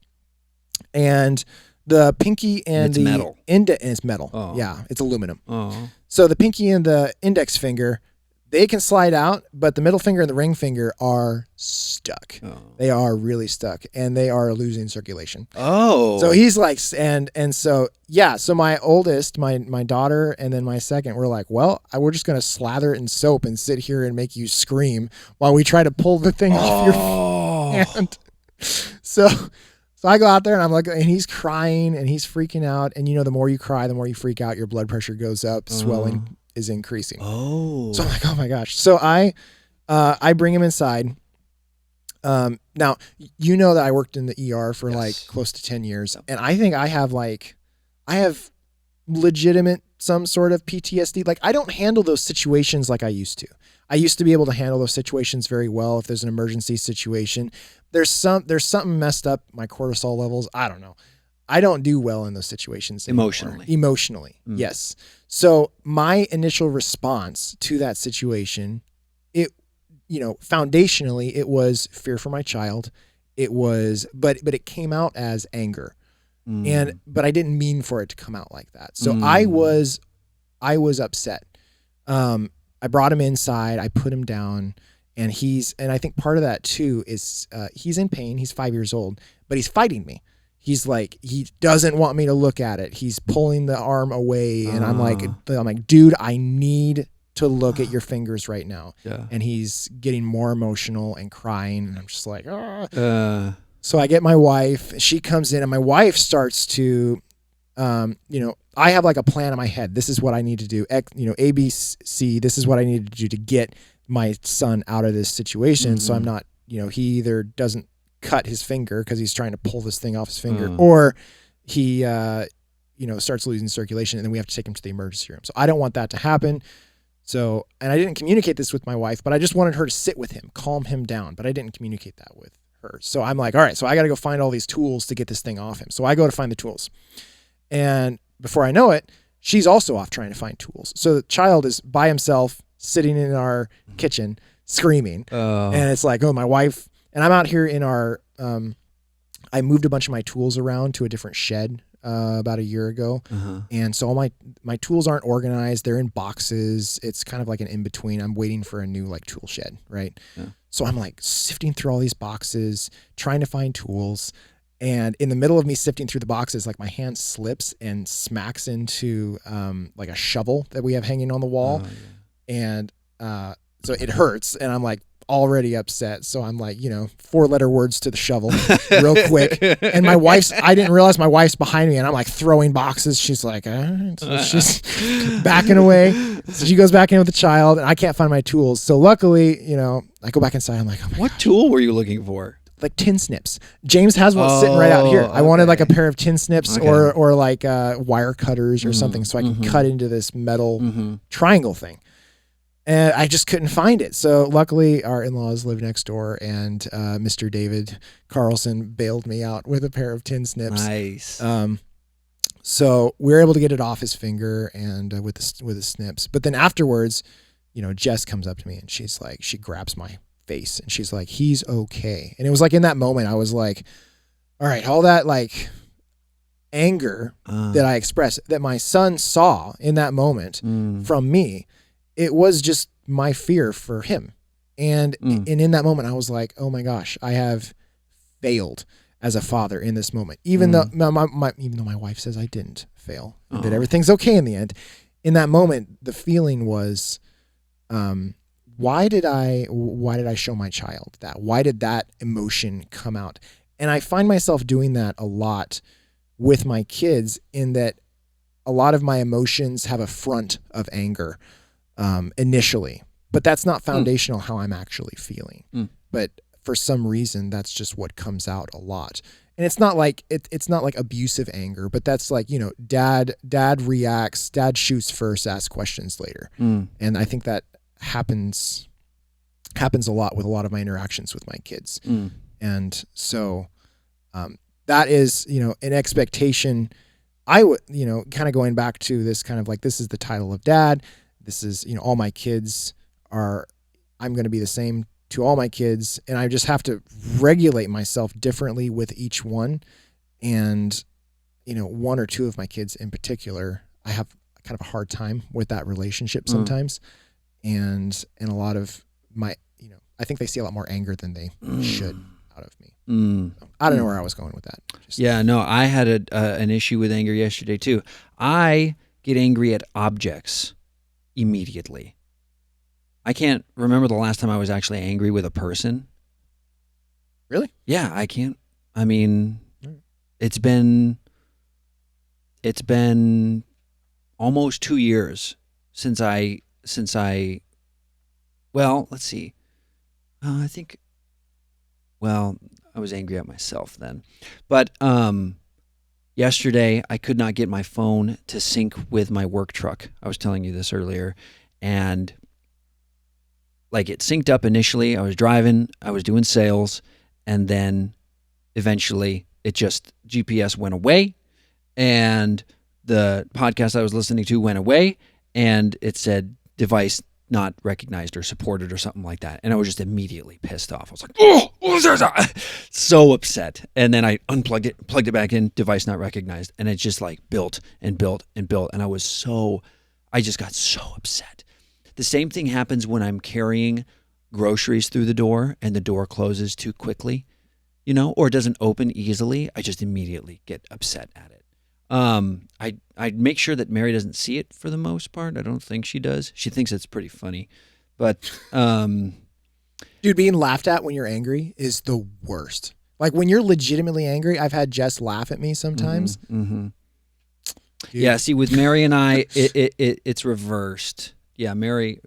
[SPEAKER 2] and the pinky and the
[SPEAKER 1] metal.
[SPEAKER 2] It's metal.
[SPEAKER 1] Oh.
[SPEAKER 2] Yeah, it's aluminum.
[SPEAKER 1] Oh.
[SPEAKER 2] So the pinky and the index finger, they can slide out, but the middle finger and the ring finger are stuck.
[SPEAKER 1] Oh.
[SPEAKER 2] They are really stuck, and they are losing circulation.
[SPEAKER 1] Oh.
[SPEAKER 2] So he's like, and so, yeah. So my oldest, my daughter, and then my second, we're like, well, we're just going to slather it in soap and sit here and make you scream while we try to pull the thing off your hand. So I go out there, and I'm like, and he's crying, and he's freaking out. And the more you cry, the more you freak out, your blood pressure goes up, swelling is increasing.
[SPEAKER 1] Oh.
[SPEAKER 2] So I'm like, oh my gosh. So I bring him inside. Now, that I worked in the ER for like close to 10 years, and I think I have I have legitimate some sort of PTSD. Like I don't handle those situations like I used to. I used to be able to handle those situations very well. If there's an emergency situation, there's something messed up my cortisol levels. I don't know. I don't do well in those situations anymore. Emotionally. Yes. So my initial response to that situation, foundationally, it was fear for my child. It was, but it came out as anger. But I didn't mean for it to come out like that. So I was upset. I brought him inside, I put him down, and I think part of that too is, he's in pain. He's 5 years old, but he's fighting me. He's like, he doesn't want me to look at it. He's pulling the arm away. And I'm like, dude, I need to look at your fingers right now.
[SPEAKER 1] Yeah.
[SPEAKER 2] And he's getting more emotional and crying. And I'm just like, So I get my wife, she comes in, and my wife starts to, I have like a plan in my head. This is what I need to do. A, B, C, this is what I need to do to get my son out of this situation. So I'm not, he either doesn't cut his finger because he's trying to pull this thing off his finger, or he, starts losing circulation, and then we have to take him to the emergency room. So I don't want that to happen. So, and I didn't communicate this with my wife, but I just wanted her to sit with him, calm him down, but I didn't communicate that with her. So I'm like, all right, so I got to go find all these tools to get this thing off him. So I go to find the tools, and before I know it, she's also off trying to find tools. So the child is by himself sitting in our kitchen screaming. And it's like, my wife, and I'm out here in our, I moved a bunch of my tools around to a different shed about a year ago. And so all my tools aren't organized. They're in boxes. It's kind of like an in-between. I'm waiting for a new like tool shed, right? Yeah. So I'm like sifting through all these boxes, trying to find tools. And in the middle of me sifting through the boxes, like my hand slips and smacks into like a shovel that we have hanging on the wall. And so it hurts. And I'm like already upset. So I'm like, 4-letter words to the shovel real quick. And I didn't realize my wife's behind me, and I'm like throwing boxes. She's like, so she's backing away. So she goes back in with the child, and I can't find my tools. So luckily, I go back inside. I'm like, oh my
[SPEAKER 1] what
[SPEAKER 2] God.
[SPEAKER 1] tool were you looking for?
[SPEAKER 2] Like tin snips. James has one sitting right out here. I wanted like a pair of tin snips or like wire cutters or something so I can cut into this metal triangle thing. And I just couldn't find it. So luckily our in-laws live next door, and Mr. David Carlson bailed me out with a pair of tin snips.
[SPEAKER 1] Nice.
[SPEAKER 2] So we were able to get it off his finger and with the snips. But then afterwards, Jess comes up to me and she's like, she grabs my face and she's like, he's okay. And it was like in that moment I was like, all right, all that like anger that I expressed, that my son saw in that moment from me, it was just my fear for him. And in that moment I was like, oh my gosh, I have failed as a father in this moment. Even though my wife says I didn't fail, that everything's okay in the end. In that moment, the feeling was, why did I show my child that? Why did that emotion come out? And I find myself doing that a lot with my kids, in that a lot of my emotions have a front of anger initially, but that's not foundational how I'm actually feeling. But for some reason, that's just what comes out a lot. And it's not like it's not like abusive anger, but that's like, dad reacts, dad shoots first, asks questions later. And I think that happens a lot with a lot of my interactions with my kids. And so that is, an expectation. I would, kind of going back to this kind of like, this is the title of dad. This is, all my kids I'm going to be the same to all my kids. And I just have to regulate myself differently with each one. And, one or two of my kids in particular, I have kind of a hard time with that relationship sometimes. And a lot of my, I think they see a lot more anger than they should out of me. I don't know where I was going with that.
[SPEAKER 1] I had an issue with anger yesterday too. I get angry at objects immediately. I can't remember the last time I was actually angry with a person.
[SPEAKER 2] Really?
[SPEAKER 1] Yeah, I can't. I mean, it's been almost 2 years since I well, let's see. I think, well, I was angry at myself then. But Yesterday, I could not get my phone to sync with my work truck. I was telling you this earlier. And like it synced up initially. I was driving, I was doing sales, and then eventually it just GPS went away and the podcast I was listening to went away and it said device not recognized or supported or something like that. And I was just immediately pissed off. I was like, oh, so upset. And then I unplugged it, plugged it back in, device not recognized. And it just like built and built and built. And I just got so upset. The same thing happens when I'm carrying groceries through the door and the door closes too quickly, or it doesn't open easily. I just immediately get upset at it. I'd make sure that Mary doesn't see it for the most part. I don't think she does. She thinks it's pretty funny, but
[SPEAKER 2] dude, being laughed at when you're angry is the worst. Like when you're legitimately angry, I've had Jess laugh at me sometimes.
[SPEAKER 1] Mm-hmm. Yeah. See, with Mary and I, it's reversed. Yeah, Mary.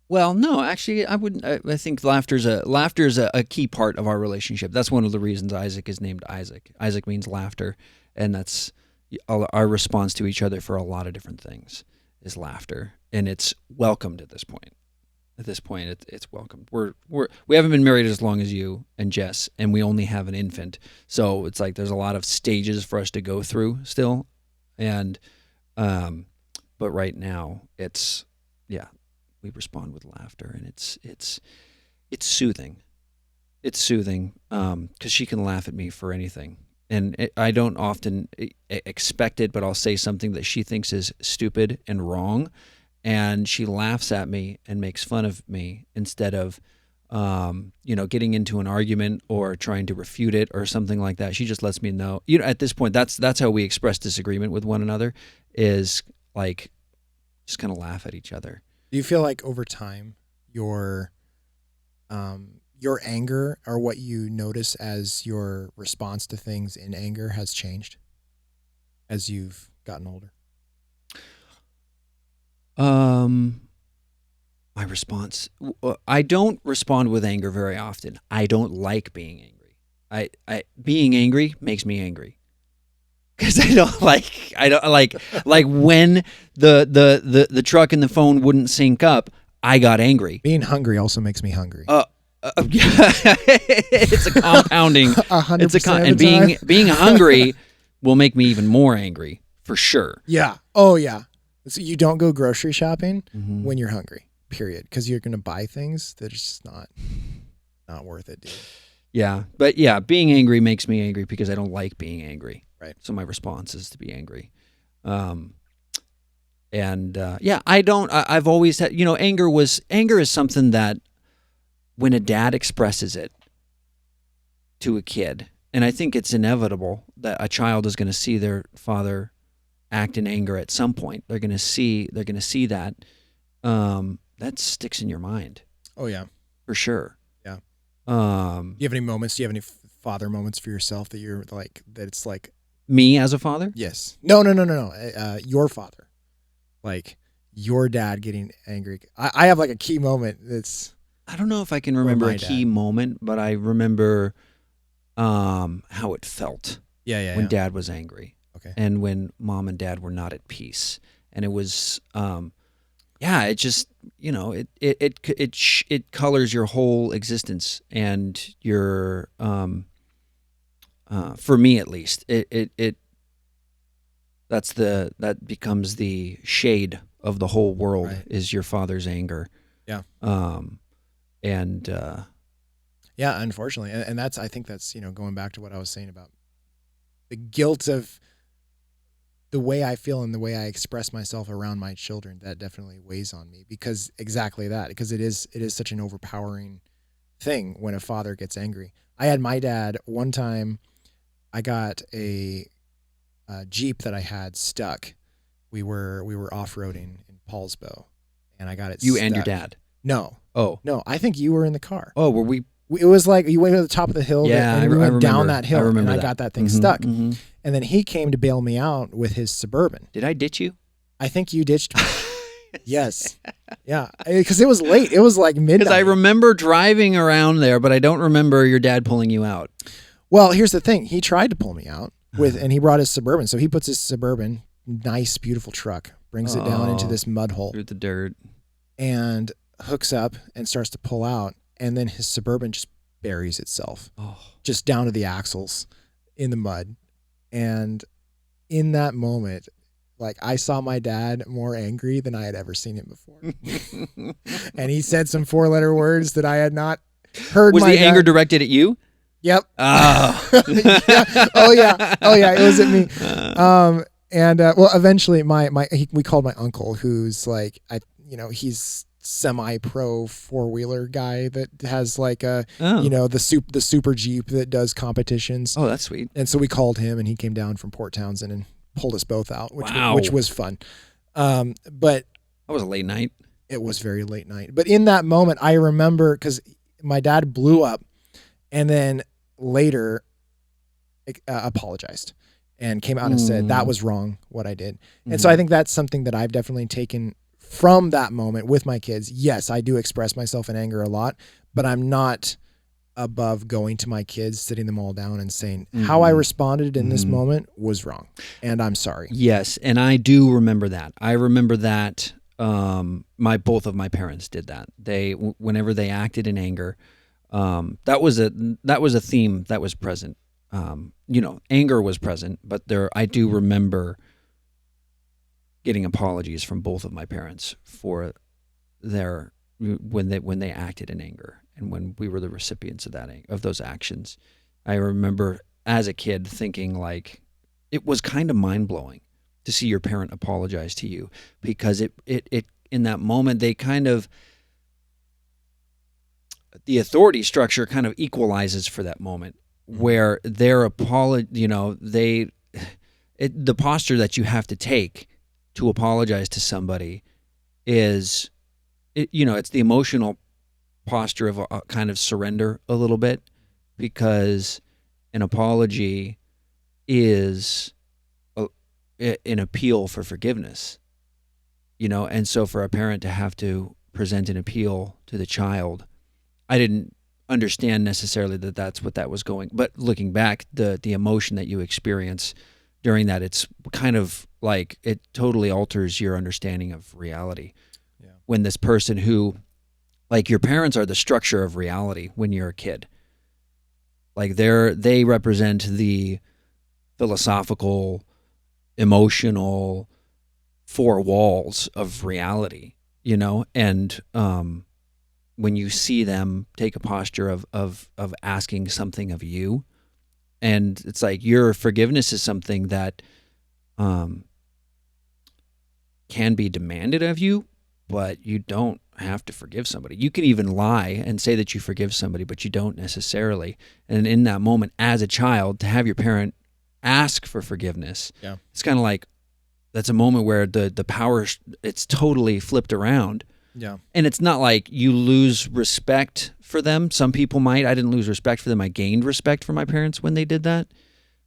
[SPEAKER 1] Well, no, actually, I wouldn't. I think laughter's a key part of our relationship. That's one of the reasons Isaac is named Isaac. Isaac means laughter, and that's our response to each other for a lot of different things is laughter, and it's welcomed at this point. At this point, it's welcomed. We haven't been married as long as you and Jess, and we only have an infant, so it's like there's a lot of stages for us to go through still, and but right now it's we respond with laughter, and it's soothing. It's soothing because she can laugh at me for anything, and I don't often expect it, but I'll say something that she thinks is stupid and wrong, and she laughs at me and makes fun of me instead of getting into an argument or trying to refute it or something like that. She just lets me know. At this point, that's how we express disagreement with one another, is like just kind of laugh at each other.
[SPEAKER 2] Do you feel like over time your anger, or what you notice as your response to things in anger, has changed as you've gotten older?
[SPEAKER 1] My response, I don't respond with anger very often. I don't like being angry. Being angry makes me angry. Because I don't like when the truck and the phone wouldn't sync up, I got angry.
[SPEAKER 2] Being hungry also makes me hungry.
[SPEAKER 1] It's a compounding.
[SPEAKER 2] 100%
[SPEAKER 1] and being hungry will make me even more angry for sure.
[SPEAKER 2] Yeah. Oh yeah. So you don't go grocery shopping when you're hungry. Period. Because you're going to buy things that are just not worth it, dude.
[SPEAKER 1] Yeah, but yeah, being angry makes me angry because I don't like being angry.
[SPEAKER 2] Right.
[SPEAKER 1] So my response is to be angry. I don't. I've always had. Anger is something that when a dad expresses it to a kid, and I think it's inevitable that a child is going to see their father act in anger at some point. They're going to see that. That sticks in your mind.
[SPEAKER 2] Oh yeah,
[SPEAKER 1] for sure.
[SPEAKER 2] Yeah. Do you have any moments? Do you have any father moments for yourself that you're like that? It's like
[SPEAKER 1] me as a father?
[SPEAKER 2] Yes. No. Your father, like your dad getting angry. I have like a key moment.
[SPEAKER 1] I don't know if I can remember a key moment, but I remember how it felt. When Dad was angry.
[SPEAKER 2] Okay.
[SPEAKER 1] And when Mom and Dad were not at peace, and it was. It just it colors your whole existence, and your for me at least that becomes the shade of the whole world, right. Is your father's anger.
[SPEAKER 2] Yeah. Unfortunately, and I think that's going back to what I was saying about the guilt of the way I feel and the way I express myself around my children. That definitely weighs on me because exactly that, because it is such an overpowering thing when a father gets angry. I had my dad one time. I got a Jeep that I had stuck. We were off-roading in Paulsbo, and I got it
[SPEAKER 1] You
[SPEAKER 2] stuck.
[SPEAKER 1] And your dad?
[SPEAKER 2] No.
[SPEAKER 1] Oh.
[SPEAKER 2] No, I think you were in the car.
[SPEAKER 1] Oh, were we?
[SPEAKER 2] It was like you went to the top of the hill, and we went down that hill, and I got that thing stuck.
[SPEAKER 1] Mm-hmm.
[SPEAKER 2] And then he came to bail me out with his Suburban.
[SPEAKER 1] Did I ditch you?
[SPEAKER 2] I think you ditched me. Yes. Yeah. Because it was late. It was like midnight.
[SPEAKER 1] Because I remember driving around there, but I don't remember your dad pulling you out.
[SPEAKER 2] Well, here's the thing. He tried to pull me out and he brought his Suburban. So he puts his Suburban, nice, beautiful truck, brings it down into this mud hole
[SPEAKER 1] through the dirt,
[SPEAKER 2] and hooks up and starts to pull out. And then his Suburban just buries itself just down to the axles in the mud. And in that moment, like, I saw my dad more angry than I had ever seen him before. And he said some 4-letter words that I had not heard.
[SPEAKER 1] Was the anger directed at you?
[SPEAKER 2] Yep.
[SPEAKER 1] Oh.
[SPEAKER 2] Yeah. Oh yeah. It was at me. Well, eventually we called my uncle, who's like, he's semi-pro 4-wheeler guy that has like the super Jeep that does competitions.
[SPEAKER 1] Oh, that's sweet.
[SPEAKER 2] And so we called him, and he came down from Port Townsend and pulled us both out,
[SPEAKER 1] Wow.
[SPEAKER 2] which was fun. But
[SPEAKER 1] that was a late night.
[SPEAKER 2] It was very late night. But in that moment, I remember, because my dad blew up and then later apologized and came out and said that was wrong what I did. And so I think that's something that I've definitely taken from that moment with my kids. Yes, I do express myself in anger a lot, but I'm not above going to my kids, sitting them all down and saying how I responded in this moment was wrong and I'm sorry.
[SPEAKER 1] Yes, and I do remember that. I remember that both of my parents did that. They whenever they acted in anger, that was a theme that was present. Anger was present, but I do remember getting apologies from both of my parents for when they acted in anger. And when we were the recipients of those actions. I remember as a kid thinking, like, it was kind of mind-blowing to see your parent apologize to you, because it in that moment, they kind of, the authority structure kind of equalizes for that moment, where their apology, the posture that you have to take to apologize to somebody is, it's the emotional posture of a kind of surrender a little bit, because an apology is an appeal for forgiveness, and so for a parent to have to present an appeal to the child, I didn't understand necessarily that that's what that was going, but looking back, the emotion that you experience during that, it's kind of like it totally alters your understanding of reality. Yeah. When this person who, like, your parents are the structure of reality when you're a kid. Like, they represent the philosophical, emotional 4 walls of reality, and when you see them take a posture of asking something of you, and it's like your forgiveness is something that can be demanded of you, but you don't have to forgive somebody. You can even lie and say that you forgive somebody, but you don't necessarily. And in that moment, as a child, to have your parent ask for forgiveness, it's kind of like, that's a moment where the power, it's totally flipped around.
[SPEAKER 2] Yeah.
[SPEAKER 1] And it's not like you lose respect for them. Some people might. I didn't lose respect for them. I gained respect for my parents when they did that.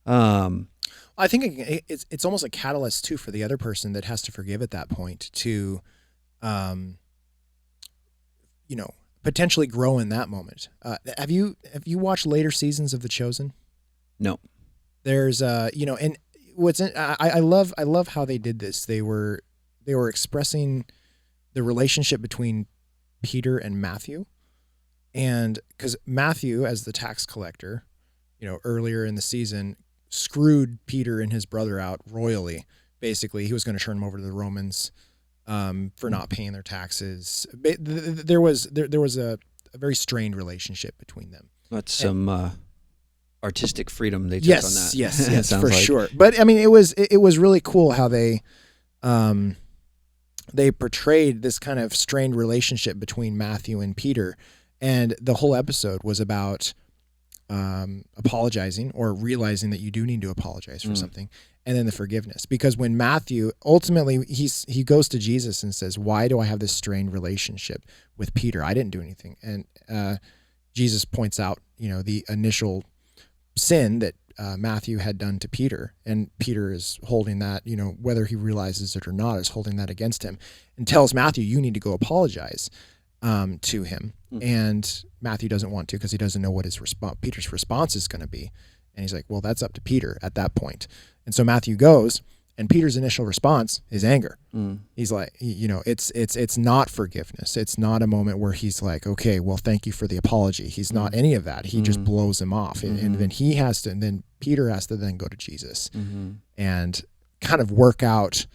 [SPEAKER 2] I think it's almost a catalyst too for the other person that has to forgive at that point to potentially grow in that moment. Have you watched later seasons of The Chosen?
[SPEAKER 1] No.
[SPEAKER 2] There's and I love how they did this. They were expressing the relationship between Peter and Matthew, and because Matthew, as the tax collector, earlier in the season, screwed Peter and his brother out royally. Basically, he was going to turn them over to the Romans for not paying their taxes. There was a very strained relationship between them.
[SPEAKER 1] That's some artistic freedom they took on that.
[SPEAKER 2] Yes, for sure. But I mean, it was really cool how they portrayed this kind of strained relationship between Matthew and Peter, and the whole episode was about apologizing or realizing that you do need to apologize for something. And then the forgiveness, because when Matthew ultimately he goes to Jesus and says, "Why do I have this strained relationship with Peter? I didn't do anything." And Jesus points out, the initial sin that Matthew had done to Peter, and Peter is holding that, whether he realizes it or not, is holding that against him, and tells Matthew, "You need to go apologize." to him.
[SPEAKER 1] Mm.
[SPEAKER 2] And Matthew doesn't want to because he doesn't know what Peter's response is going to be. And he's like, well, that's up to Peter at that point. And so Matthew goes, and Peter's initial response is anger.
[SPEAKER 1] Mm.
[SPEAKER 2] He's like, it's not forgiveness. It's not a moment where he's like, okay, well, thank you for the apology. He's not any of that. He just blows him off. And then then Peter has to then go to Jesus and kind of work out,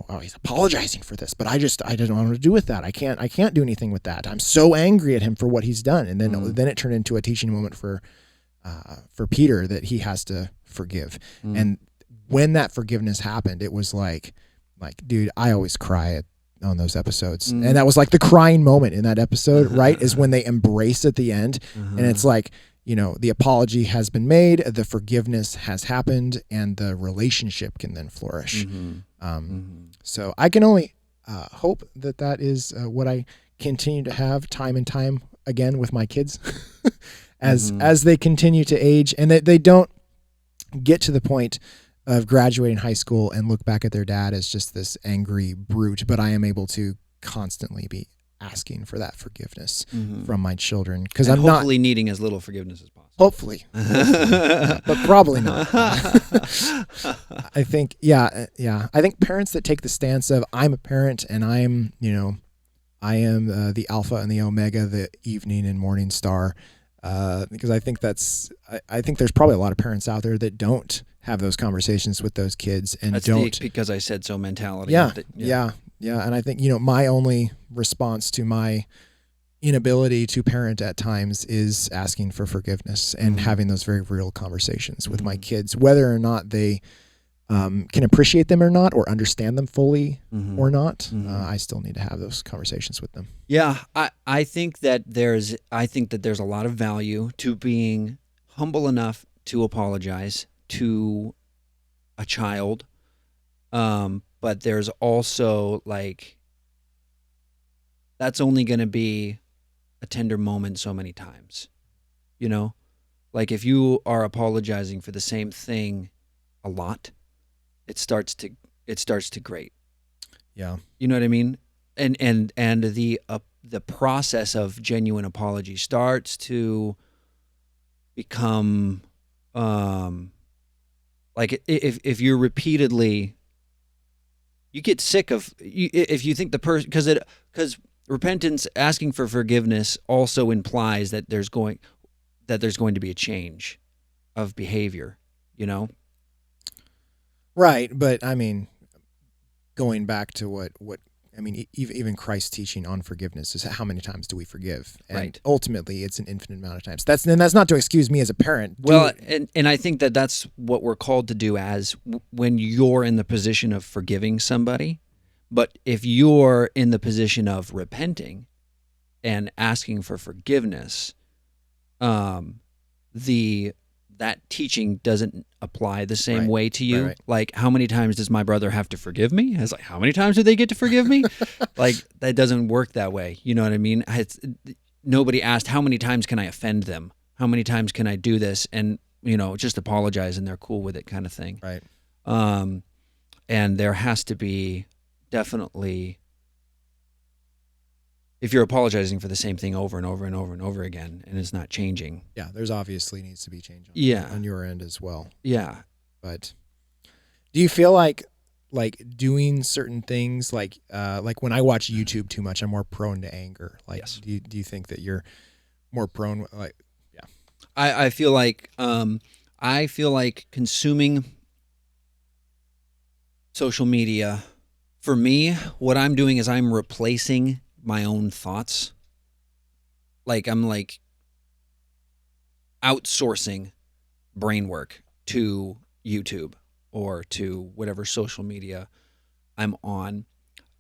[SPEAKER 2] oh, he's apologizing for this, but I don't want to do with that. I can't do anything with that. I'm so angry at him for what he's done. And then it turned into a teaching moment for Peter that he has to forgive. And when that forgiveness happened, it was like, dude, I always cry on those episodes. And that was like the crying moment in that episode, right? Is when they embrace at the end. And it's like, the apology has been made, the forgiveness has happened, and the relationship can then flourish. So I can only hope that is what I continue to have time and time again with my kids as they continue to age, and that they don't get to the point of graduating high school and look back at their dad as just this angry brute, but I am able to constantly be asking for that forgiveness from my children, because I'm
[SPEAKER 1] hopefully needing as little forgiveness as possible.
[SPEAKER 2] Hopefully, but probably not. I think, I think parents that take the stance of I'm a parent and I am the alpha and the omega, the evening and morning star, because I think I think there's probably a lot of parents out there that don't have those conversations with those kids and
[SPEAKER 1] That's
[SPEAKER 2] don't.
[SPEAKER 1] The because I said so mentality.
[SPEAKER 2] Yeah. And I think, my only response to my inability to parent at times is asking for forgiveness and having those very real conversations with my kids, whether or not they can appreciate them or not, or understand them fully or not. I still need to have those conversations with them.
[SPEAKER 1] Yeah. I think that there's a lot of value to being humble enough to apologize to a child. But there's also that's only going to be a tender moment so many times, if you are apologizing for the same thing a lot, it starts to grate.
[SPEAKER 2] Yeah.
[SPEAKER 1] You know what I mean? And the process of genuine apology starts to become, if you're repeatedly, you get sick of, if you think the person, because repentance, asking for forgiveness, also implies that there's going to be a change of behavior,
[SPEAKER 2] Right, but I mean, going back to what even Christ's teaching on forgiveness is how many times do we forgive? And
[SPEAKER 1] right.
[SPEAKER 2] Ultimately, it's an infinite amount of times. That's not to excuse me as a parent.
[SPEAKER 1] And I think that's what we're called to do as when you're in the position of forgiving somebody. But if you're in the position of repenting and asking for forgiveness, that teaching doesn't apply the same way to you.
[SPEAKER 2] Right.
[SPEAKER 1] Like, how many times does my brother have to forgive me? It's like, how many times do they get to forgive me? That doesn't work that way. You know what I mean? Nobody asked, how many times can I offend them? How many times can I do this? And, just apologize and they're cool with it, kind of thing.
[SPEAKER 2] Right.
[SPEAKER 1] And there has to be definitely, if you're apologizing for the same thing over and over and over and over again, and it's not changing.
[SPEAKER 2] Yeah, there's obviously needs to be change on your end as well.
[SPEAKER 1] Yeah.
[SPEAKER 2] But do you feel like doing certain things, like when I watch YouTube too much, I'm more prone to anger?
[SPEAKER 1] Yes.
[SPEAKER 2] Do you think that you're more prone, yeah.
[SPEAKER 1] I feel like consuming social media, for me, what I'm doing is I'm replacing my own thoughts. I'm outsourcing brain work to YouTube or to whatever social media I'm on.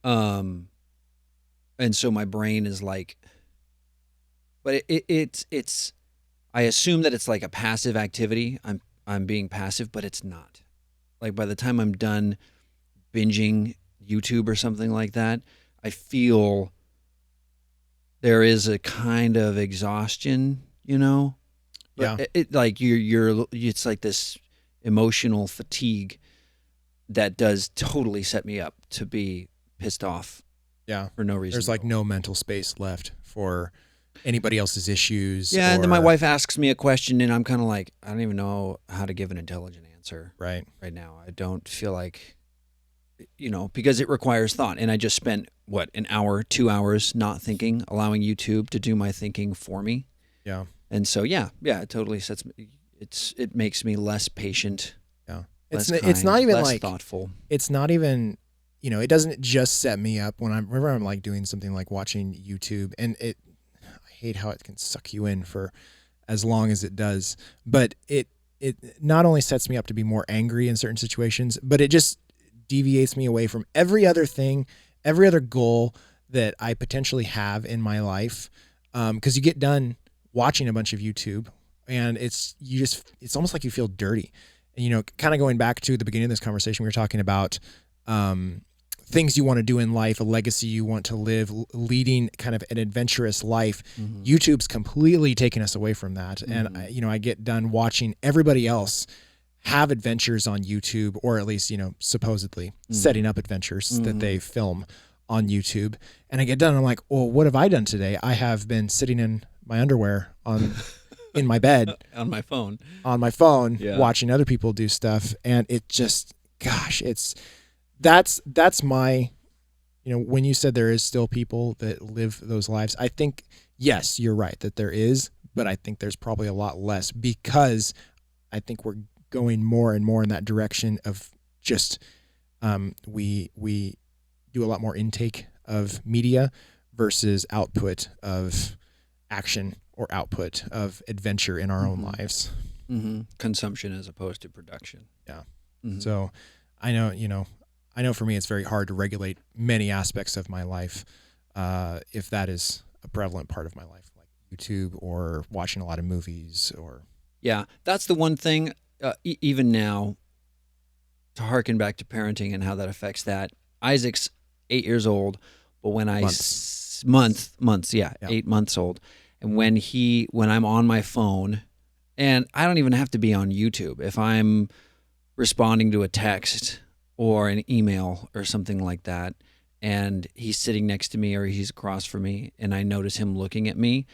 [SPEAKER 1] And so my brain is but it's I assume that it's like a passive activity. I'm being passive, but it's not. By the time I'm done binging YouTube or something like that, I feel there is a kind of exhaustion, But
[SPEAKER 2] yeah.
[SPEAKER 1] It's like this emotional fatigue that does totally set me up to be pissed off
[SPEAKER 2] Yeah.
[SPEAKER 1] for no reason.
[SPEAKER 2] There's like no mental space left for anybody else's issues.
[SPEAKER 1] Yeah, and then my
[SPEAKER 2] or-
[SPEAKER 1] wife asks me a question, and I'm kind of like, I don't even know how to give an intelligent answer
[SPEAKER 2] Right.
[SPEAKER 1] right now. I don't feel like, because it requires thought. And I just spent, an hour, 2 hours not thinking, allowing YouTube to do my thinking for me.
[SPEAKER 2] Yeah.
[SPEAKER 1] And so, yeah, it totally sets me, it makes me less patient,
[SPEAKER 2] Yeah.
[SPEAKER 1] less
[SPEAKER 2] It's
[SPEAKER 1] kind,
[SPEAKER 2] not even
[SPEAKER 1] less
[SPEAKER 2] like,
[SPEAKER 1] thoughtful.
[SPEAKER 2] it's not even, it doesn't just set me up whenever I'm like doing something like watching YouTube, and I hate how it can suck you in for as long as it does, but it not only sets me up to be more angry in certain situations, but it just deviates me away from every other thing, every other goal that I potentially have in my life. Cause you get done watching a bunch of YouTube, and it's almost like you feel dirty. And, kind of going back to the beginning of this conversation, we were talking about, things you want to do in life, a legacy you want to live, leading kind of an adventurous life.
[SPEAKER 1] Mm-hmm.
[SPEAKER 2] YouTube's completely taken us away from that.
[SPEAKER 1] Mm-hmm.
[SPEAKER 2] And, I get done watching everybody else have adventures on YouTube, or at least, supposedly setting up adventures that they film on YouTube. And I get done and I'm like, well, what have I done today? I have been sitting in my underwear in my bed
[SPEAKER 1] on my phone,
[SPEAKER 2] yeah, watching other people do stuff. And it just, gosh, that's my, when you said there is still people that live those lives, I think, yes, you're right that there is, but I think there's probably a lot less, because I think we're going more and more in that direction of just, we do a lot more intake of media versus output of action or output of adventure in our own lives.
[SPEAKER 1] Mm-hmm. Consumption as opposed to production.
[SPEAKER 2] Yeah.
[SPEAKER 1] Mm-hmm.
[SPEAKER 2] So I know for me, it's very hard to regulate many aspects of my life, if that is a prevalent part of my life, like YouTube or watching a lot of movies or.
[SPEAKER 1] Yeah, that's the one thing, even now, to harken back to parenting and how that affects that. Isaac's 8 years old, but when months, 8 months old. And when I'm on my phone, and I don't even have to be on YouTube. If I'm responding to a text or an email or something like that, and he's sitting next to me or he's across from me, and I notice him looking at me,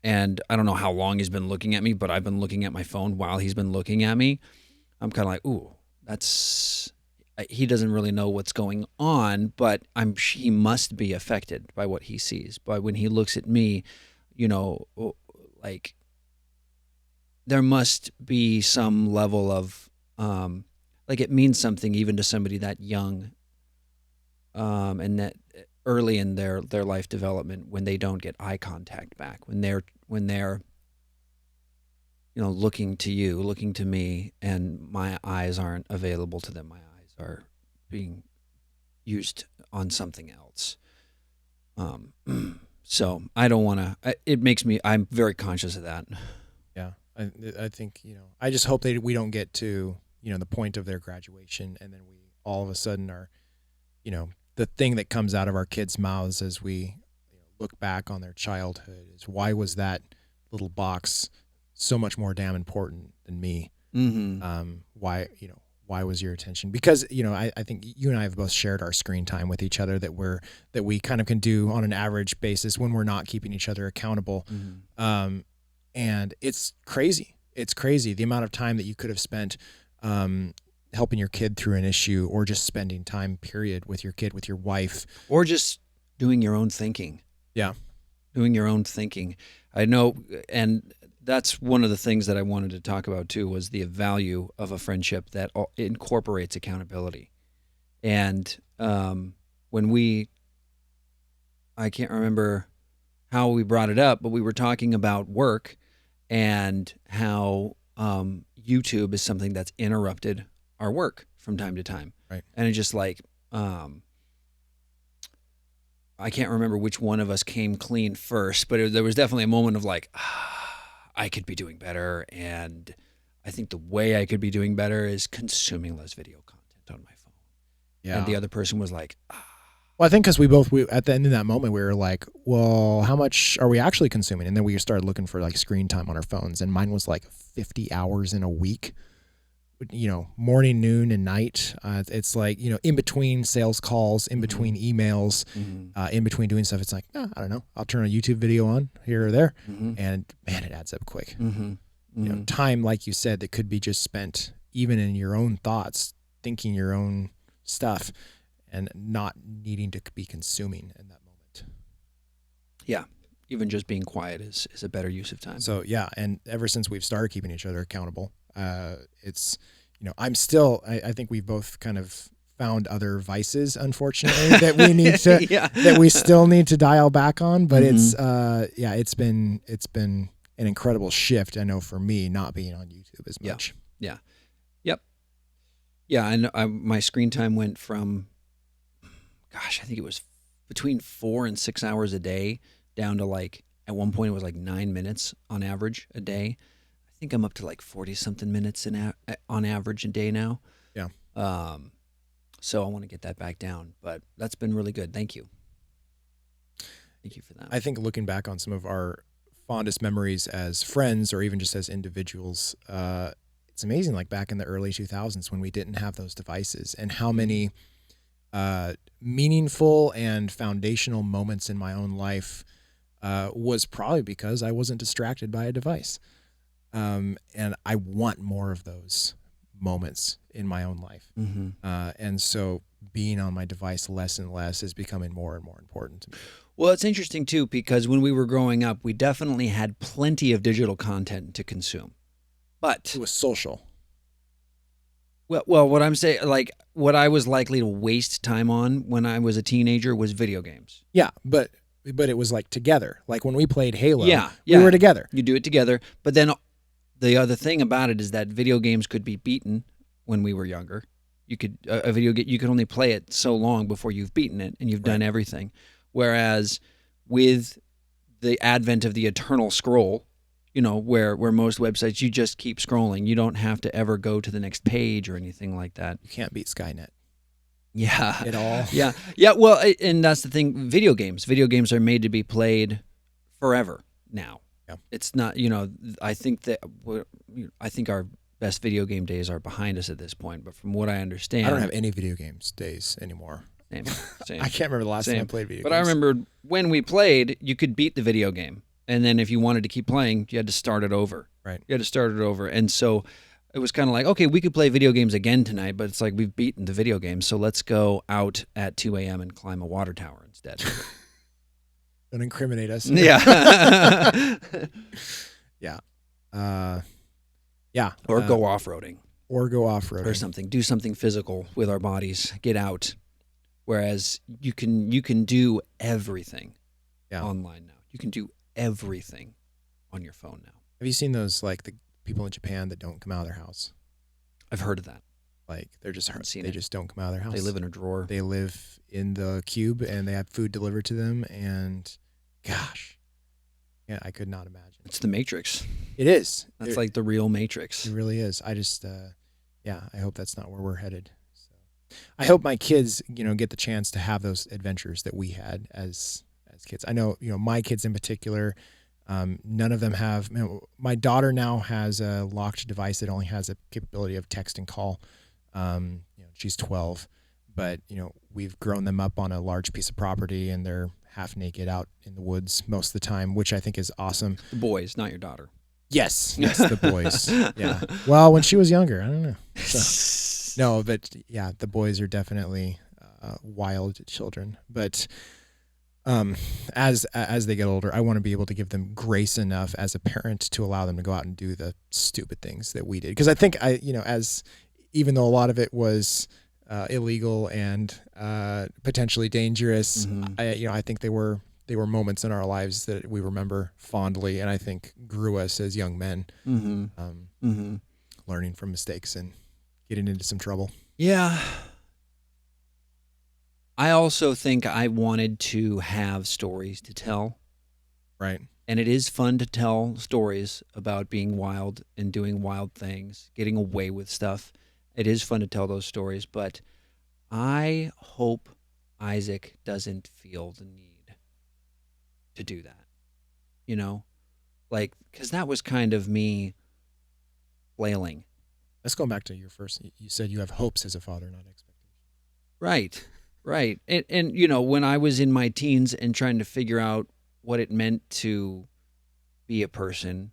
[SPEAKER 1] and I don't know how long he's been looking at me, but I've been looking at my phone while he's been looking at me, I'm kind of like, ooh, he doesn't really know what's going on, but he must be affected by what he sees. But when he looks at me, like, there must be some level of, like, it means something even to somebody that young, and that early in their life development, when they don't get eye contact back, when they're looking to you, looking to me, and my eyes aren't available to them. My eyes are being used on something else. So I don't want to. I'm very conscious of that.
[SPEAKER 2] Yeah, I think I just hope we don't get to the point of their graduation, and then we all of a sudden are, the thing that comes out of our kids' mouths as we look back on their childhood is, why was that little box so much more damn important than me?
[SPEAKER 1] Mm-hmm.
[SPEAKER 2] Why was your attention? Because I think you and I have both shared our screen time with each other that we kind of can do on an average basis when we're not keeping each other accountable.
[SPEAKER 1] Mm-hmm.
[SPEAKER 2] And it's crazy. It's crazy the amount of time that you could have spent helping your kid through an issue, or just spending time, period, with your kid, with your wife,
[SPEAKER 1] or just doing your own thinking.
[SPEAKER 2] Yeah.
[SPEAKER 1] Doing your own thinking. I know, and that's one of the things that I wanted to talk about too, was the value of a friendship that incorporates accountability. And I can't remember how we brought it up, but we were talking about work and how YouTube is something that's interrupted our work from time to time.
[SPEAKER 2] Right.
[SPEAKER 1] And it's just like, I can't remember which one of us came clean first, but there was definitely a moment of like, I could be doing better. And I think the way I could be doing better is consuming less video content on my phone.
[SPEAKER 2] Yeah.
[SPEAKER 1] And the other person was like,
[SPEAKER 2] Well, I think because we at the end of that moment, we were like, well, how much are we actually consuming? And then we started looking for like screen time on our phones, and mine was like 50 hours in a week. morning, noon, and night. It's like, in between sales calls, in between emails, in between doing stuff. It's like, I don't know. I'll turn a YouTube video on here or there, and man, it adds up quick. Time, like you said, that could be just spent even in your own thoughts, thinking your own stuff, and not needing to be consuming in that moment.
[SPEAKER 1] Yeah. Even just being quiet is a better use of time.
[SPEAKER 2] So yeah, and ever since we've started keeping each other accountable, it's, I'm still, I think we've both kind of found other vices, unfortunately, that we need to, that we still need to dial back on. But it's been an incredible shift. I know for me, not being on YouTube as much.
[SPEAKER 1] Yeah. Yep. Yeah. And my screen time went from, I think it was between 4 and 6 hours a day down to like, at one point it was like 9 minutes on average a day. I think I'm up to like 40 something minutes on average a day now.
[SPEAKER 2] Yeah.
[SPEAKER 1] So I want to get that back down, but that's been really good. Thank you. Thank you for that.
[SPEAKER 2] I think looking back on some of our fondest memories as friends or even just as individuals, it's amazing, like back in the early 2000s when we didn't have those devices, and how many meaningful and foundational moments in my own life was probably because I wasn't distracted by a device. And I want more of those moments in my own life. And so being on my device less and less is becoming more and more important to me.
[SPEAKER 1] Well, it's interesting too, because when we were growing up, we definitely had plenty of digital content to consume, but
[SPEAKER 2] it was social.
[SPEAKER 1] Well, what I'm saying, like what I was likely to waste time on when I was a teenager was video games.
[SPEAKER 2] Yeah, but it was like together. Like when we played Halo,
[SPEAKER 1] we
[SPEAKER 2] were together.
[SPEAKER 1] You do it together. But then the other thing about it is that video games could be beaten when we were younger. You could you could only play it so long before you've beaten it and you've done everything. Whereas with the advent of the eternal scroll, where most websites, you just keep scrolling. You don't have to ever go to the next page or anything like that.
[SPEAKER 2] You can't beat Skynet.
[SPEAKER 1] Yeah.
[SPEAKER 2] At all.
[SPEAKER 1] Yeah. Yeah. Well, and that's the thing. Video games are made to be played forever now.
[SPEAKER 2] Yeah.
[SPEAKER 1] It's not, I think our best video game days are behind us at this point. But from what I understand,
[SPEAKER 2] I don't have any video games days anymore.
[SPEAKER 1] Same.
[SPEAKER 2] I can't remember the last time I played video games.
[SPEAKER 1] But I remember when we played, you could beat the video game. And then if you wanted to keep playing, you had to start it over.
[SPEAKER 2] Right.
[SPEAKER 1] You had to start it over. And so it was kind of like, okay, we could play video games again tonight, but it's like we've beaten the video game. So let's go out at 2 a.m. and climb a water tower instead.
[SPEAKER 2] Don't incriminate us.
[SPEAKER 1] Yeah.
[SPEAKER 2] Yeah.
[SPEAKER 1] Or go off-roading.
[SPEAKER 2] Or
[SPEAKER 1] something. Do something physical with our bodies. Get out. Whereas you can do everything online now. You can do everything on your phone now.
[SPEAKER 2] Have you seen those, like the people in Japan that don't come out of their house?
[SPEAKER 1] I've heard of that.
[SPEAKER 2] Like they're just just don't come out of their house.
[SPEAKER 1] They live in a drawer.
[SPEAKER 2] They live in the cube and they have food delivered to them. And gosh, yeah, I could not imagine.
[SPEAKER 1] It's the Matrix.
[SPEAKER 2] It is.
[SPEAKER 1] That's like the real Matrix.
[SPEAKER 2] It really is. I just, I hope that's not where we're headed. So I hope my kids, get the chance to have those adventures that we had as kids. I know, my kids in particular, none of them have. My daughter now has a locked device that only has a capability of text and call. She's 12, but we've grown them up on a large piece of property, and they're half naked out in the woods most of the time, which I think is awesome.
[SPEAKER 1] The boys, not your daughter.
[SPEAKER 2] Yes, the boys. Yeah. Well, when she was younger, I don't know. So, no, but yeah, the boys are definitely wild children, but. As they get older, I want to be able to give them grace enough as a parent to allow them to go out and do the stupid things that we did. Because I think even though a lot of it was illegal and potentially dangerous, I think they were moments in our lives that we remember fondly, and I think grew us as young men, learning from mistakes and getting into some trouble.
[SPEAKER 1] Yeah. I also think I wanted to have stories to tell.
[SPEAKER 2] Right.
[SPEAKER 1] And it is fun to tell stories about being wild and doing wild things, getting away with stuff. It is fun to tell those stories, but I hope Isaac doesn't feel the need to do that. Because that was kind of me flailing
[SPEAKER 2] Let's go back to your first. You said you have hopes as a father, not expectations.
[SPEAKER 1] Right. Right. And when I was in my teens and trying to figure out what it meant to be a person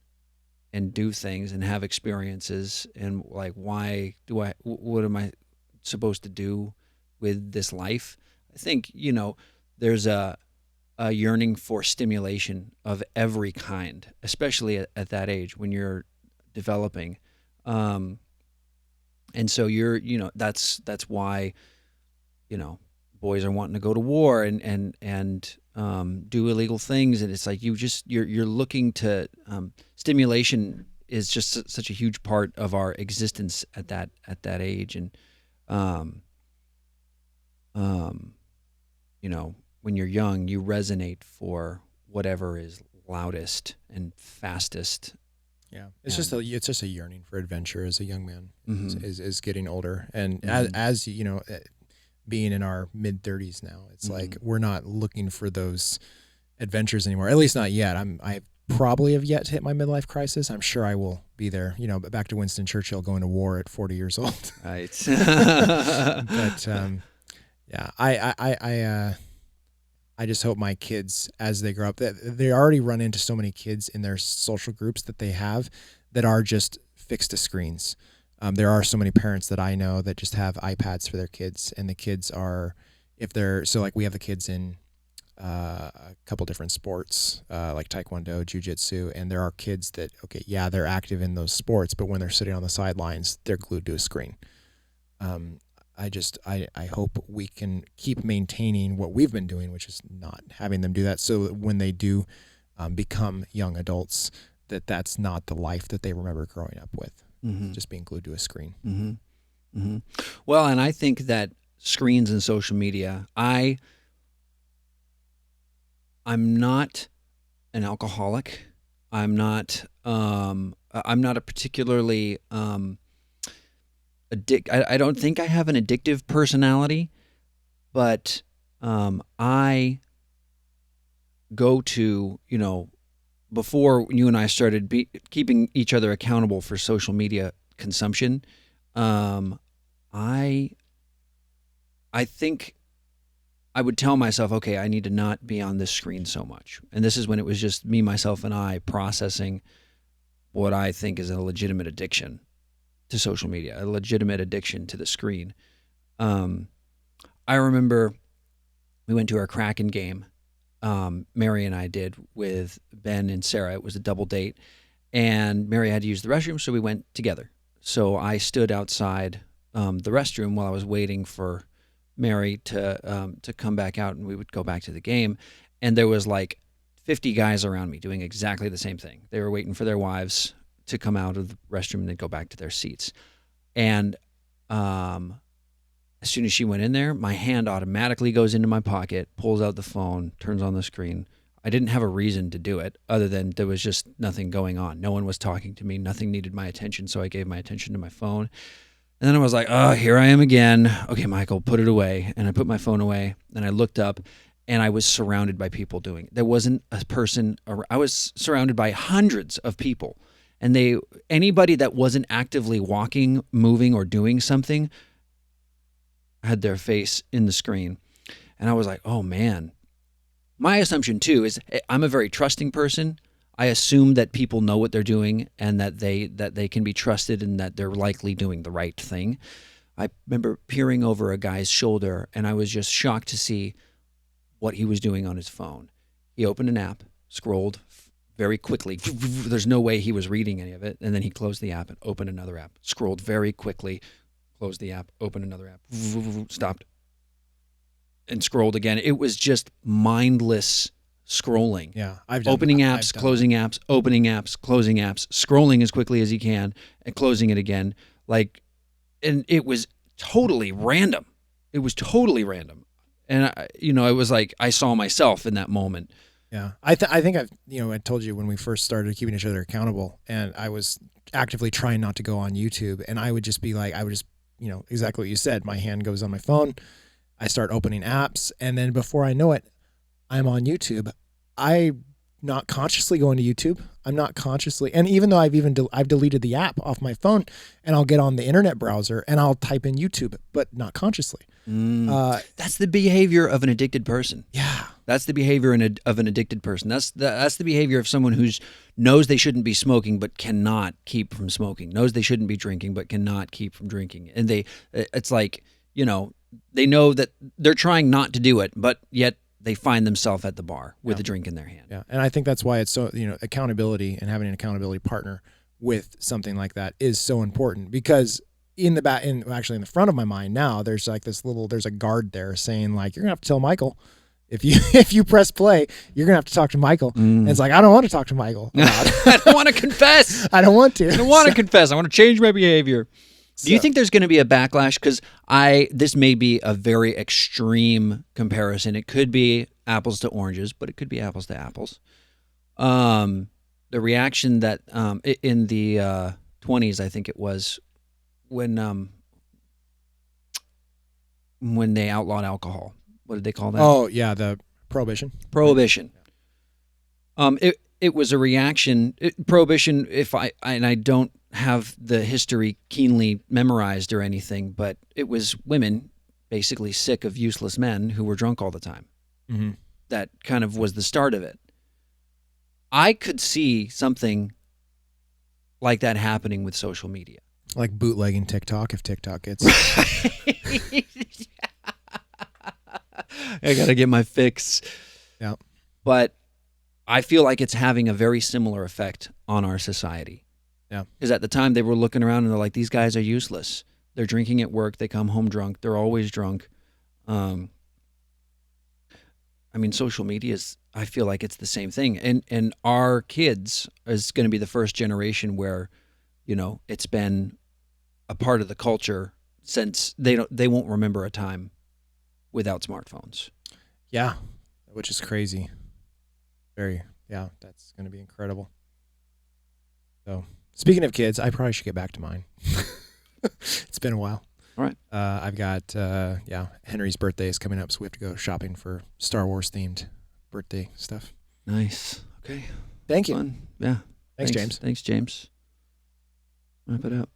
[SPEAKER 1] and do things and have experiences and like what am I supposed to do with this life? I think, there's a yearning for stimulation of every kind, especially at that age when you're developing. Um, and so that's why, you know, boys are wanting to go to war and do illegal things. And it's like, you're looking to, stimulation is just such a huge part of our existence at that age. And, um, um, when you're young, you resonate for whatever is loudest and fastest.
[SPEAKER 2] Yeah, it's just a yearning for adventure as a young man
[SPEAKER 1] Mhm.
[SPEAKER 2] is getting older, and
[SPEAKER 1] Mhm.
[SPEAKER 2] as you know, being in our mid 30s now, it's like we're not looking for those adventures anymore. At least not yet. I probably have yet to hit my midlife crisis. I'm sure I will be there. But back to Winston Churchill going to war at 40 years old.
[SPEAKER 1] Right.
[SPEAKER 2] But yeah, I just hope my kids, as they grow up, that they already run into so many kids in their social groups that they have that are just fixed to screens. There are so many parents that I know that just have iPads for their kids, and the kids are, if they're, so like we have the kids in a couple different sports, like Taekwondo, Jiu-Jitsu, and there are kids that, okay, yeah, they're active in those sports, but when they're sitting on the sidelines, they're glued to a screen. I hope we can keep maintaining what we've been doing, which is not having them do that. So that when they do become young adults, that's not the life that they remember growing up with, just being glued to a screen.
[SPEAKER 1] Mm-hmm. Mm-hmm. Well, and I think that screens and social media, I'm not an alcoholic. I'm not a particularly, I don't think I have an addictive personality, but I go to, before you and I started keeping each other accountable for social media consumption, I think I would tell myself, okay, I need to not be on this screen so much. And this is when it was just me, myself, and I processing what I think is a legitimate addiction to social media, a legitimate addiction to the screen. I remember we went to our Kraken game. Mary and I did with Ben and Sarah. It was a double date, and Mary had to use the restroom, so we went together. So I stood outside the restroom while I was waiting for Mary to come back out, and we would go back to the game. And there was like 50 guys around me doing exactly the same thing. They were waiting for their wives to come out of the restroom and then go back to their seats. And as soon as she went in there, my hand automatically goes into my pocket, pulls out the phone, turns on the screen. I didn't have a reason to do it other than there was just nothing going on. No one was talking to me. Nothing needed my attention, so I gave my attention to my phone. And then I was like, oh, here I am again. Okay, Michael, put it away. And I put my phone away, and I looked up, and I was surrounded by people doing it. There wasn't a person. I was surrounded by hundreds of people. And anybody that wasn't actively walking, moving, or doing something had their face in the screen. And I was like, oh, man. My assumption, too, is I'm a very trusting person. I assume that people know what they're doing and that they can be trusted and that they're likely doing the right thing. I remember peering over a guy's shoulder, and I was just shocked to see what he was doing on his phone. He opened an app, scrolled very quickly. There's no way he was reading any of it. And then he closed the app and opened another app, scrolled very quickly, closed the app, opened another app, stopped, and scrolled again. It was just mindless scrolling.
[SPEAKER 2] Yeah,
[SPEAKER 1] opening apps, closing apps, opening apps, closing apps, scrolling as quickly as he can, and closing it again. And it was totally random. It was totally random. And it was like I saw myself in that moment.
[SPEAKER 2] Yeah, I think I've I told you when we first started keeping each other accountable, and I was actively trying not to go on YouTube, and I would just be like, exactly what you said. My hand goes on my phone, I start opening apps, and then before I know it, I'm on YouTube. I'm not consciously going to YouTube. I'm not consciously, and even though I've deleted the app off my phone, and I'll get on the internet browser and I'll type in YouTube, but not consciously.
[SPEAKER 1] That's the behavior of an addicted person.
[SPEAKER 2] Yeah.
[SPEAKER 1] That's the behavior of an addicted person. That's the behavior of someone who's knows they shouldn't be smoking but cannot keep from smoking. Knows they shouldn't be drinking but cannot keep from drinking. And it's like, they know that they're trying not to do it, but yet they find themselves at the bar with a drink in their hand.
[SPEAKER 2] Yeah. And I think that's why it's so, accountability and having an accountability partner with something like that is so important, because actually in the front of my mind now, there's like there's a guard there saying like, you're gonna have to tell Michael if you press play, you're gonna have to talk to Michael. And it's like, I don't want to talk to Michael about it.
[SPEAKER 1] I don't want to confess.
[SPEAKER 2] I don't want to.
[SPEAKER 1] I don't want to confess. I want to change my behavior. Do you think there's going to be a backlash? Because this may be a very extreme comparison. It could be apples to oranges, but it could be apples to apples. The reaction that in the 20s, I think it was, when they outlawed alcohol. What did they call that?
[SPEAKER 2] Oh yeah, the prohibition.
[SPEAKER 1] Prohibition. It was a reaction. Prohibition. And I don't have the history keenly memorized or anything, but it was women basically sick of useless men who were drunk all the time.
[SPEAKER 2] Mm-hmm.
[SPEAKER 1] That kind of was the start of it. I could see something like that happening with social media.
[SPEAKER 2] Like bootlegging TikTok, if TikTok gets...
[SPEAKER 1] I got to get my fix.
[SPEAKER 2] Yeah.
[SPEAKER 1] But I feel like it's having a very similar effect on our society.
[SPEAKER 2] Yeah.
[SPEAKER 1] Because at the time they were looking around and they're like, these guys are useless. They're drinking at work. They come home drunk. They're always drunk. Social media I feel like it's the same thing. And our kids is going to be the first generation where, it's been a part of the culture since they won't remember a time without smartphones.
[SPEAKER 2] Yeah, which is crazy. That's going to be incredible. So, speaking of kids, I probably should get back to mine. It's been a while.
[SPEAKER 1] All right.
[SPEAKER 2] I've got, Henry's birthday is coming up, so we have to go shopping for Star Wars themed birthday stuff.
[SPEAKER 1] Nice. Okay.
[SPEAKER 2] Thank you.
[SPEAKER 1] Fun. Yeah.
[SPEAKER 2] Thanks, James.
[SPEAKER 1] Thanks, James. Wrap it up.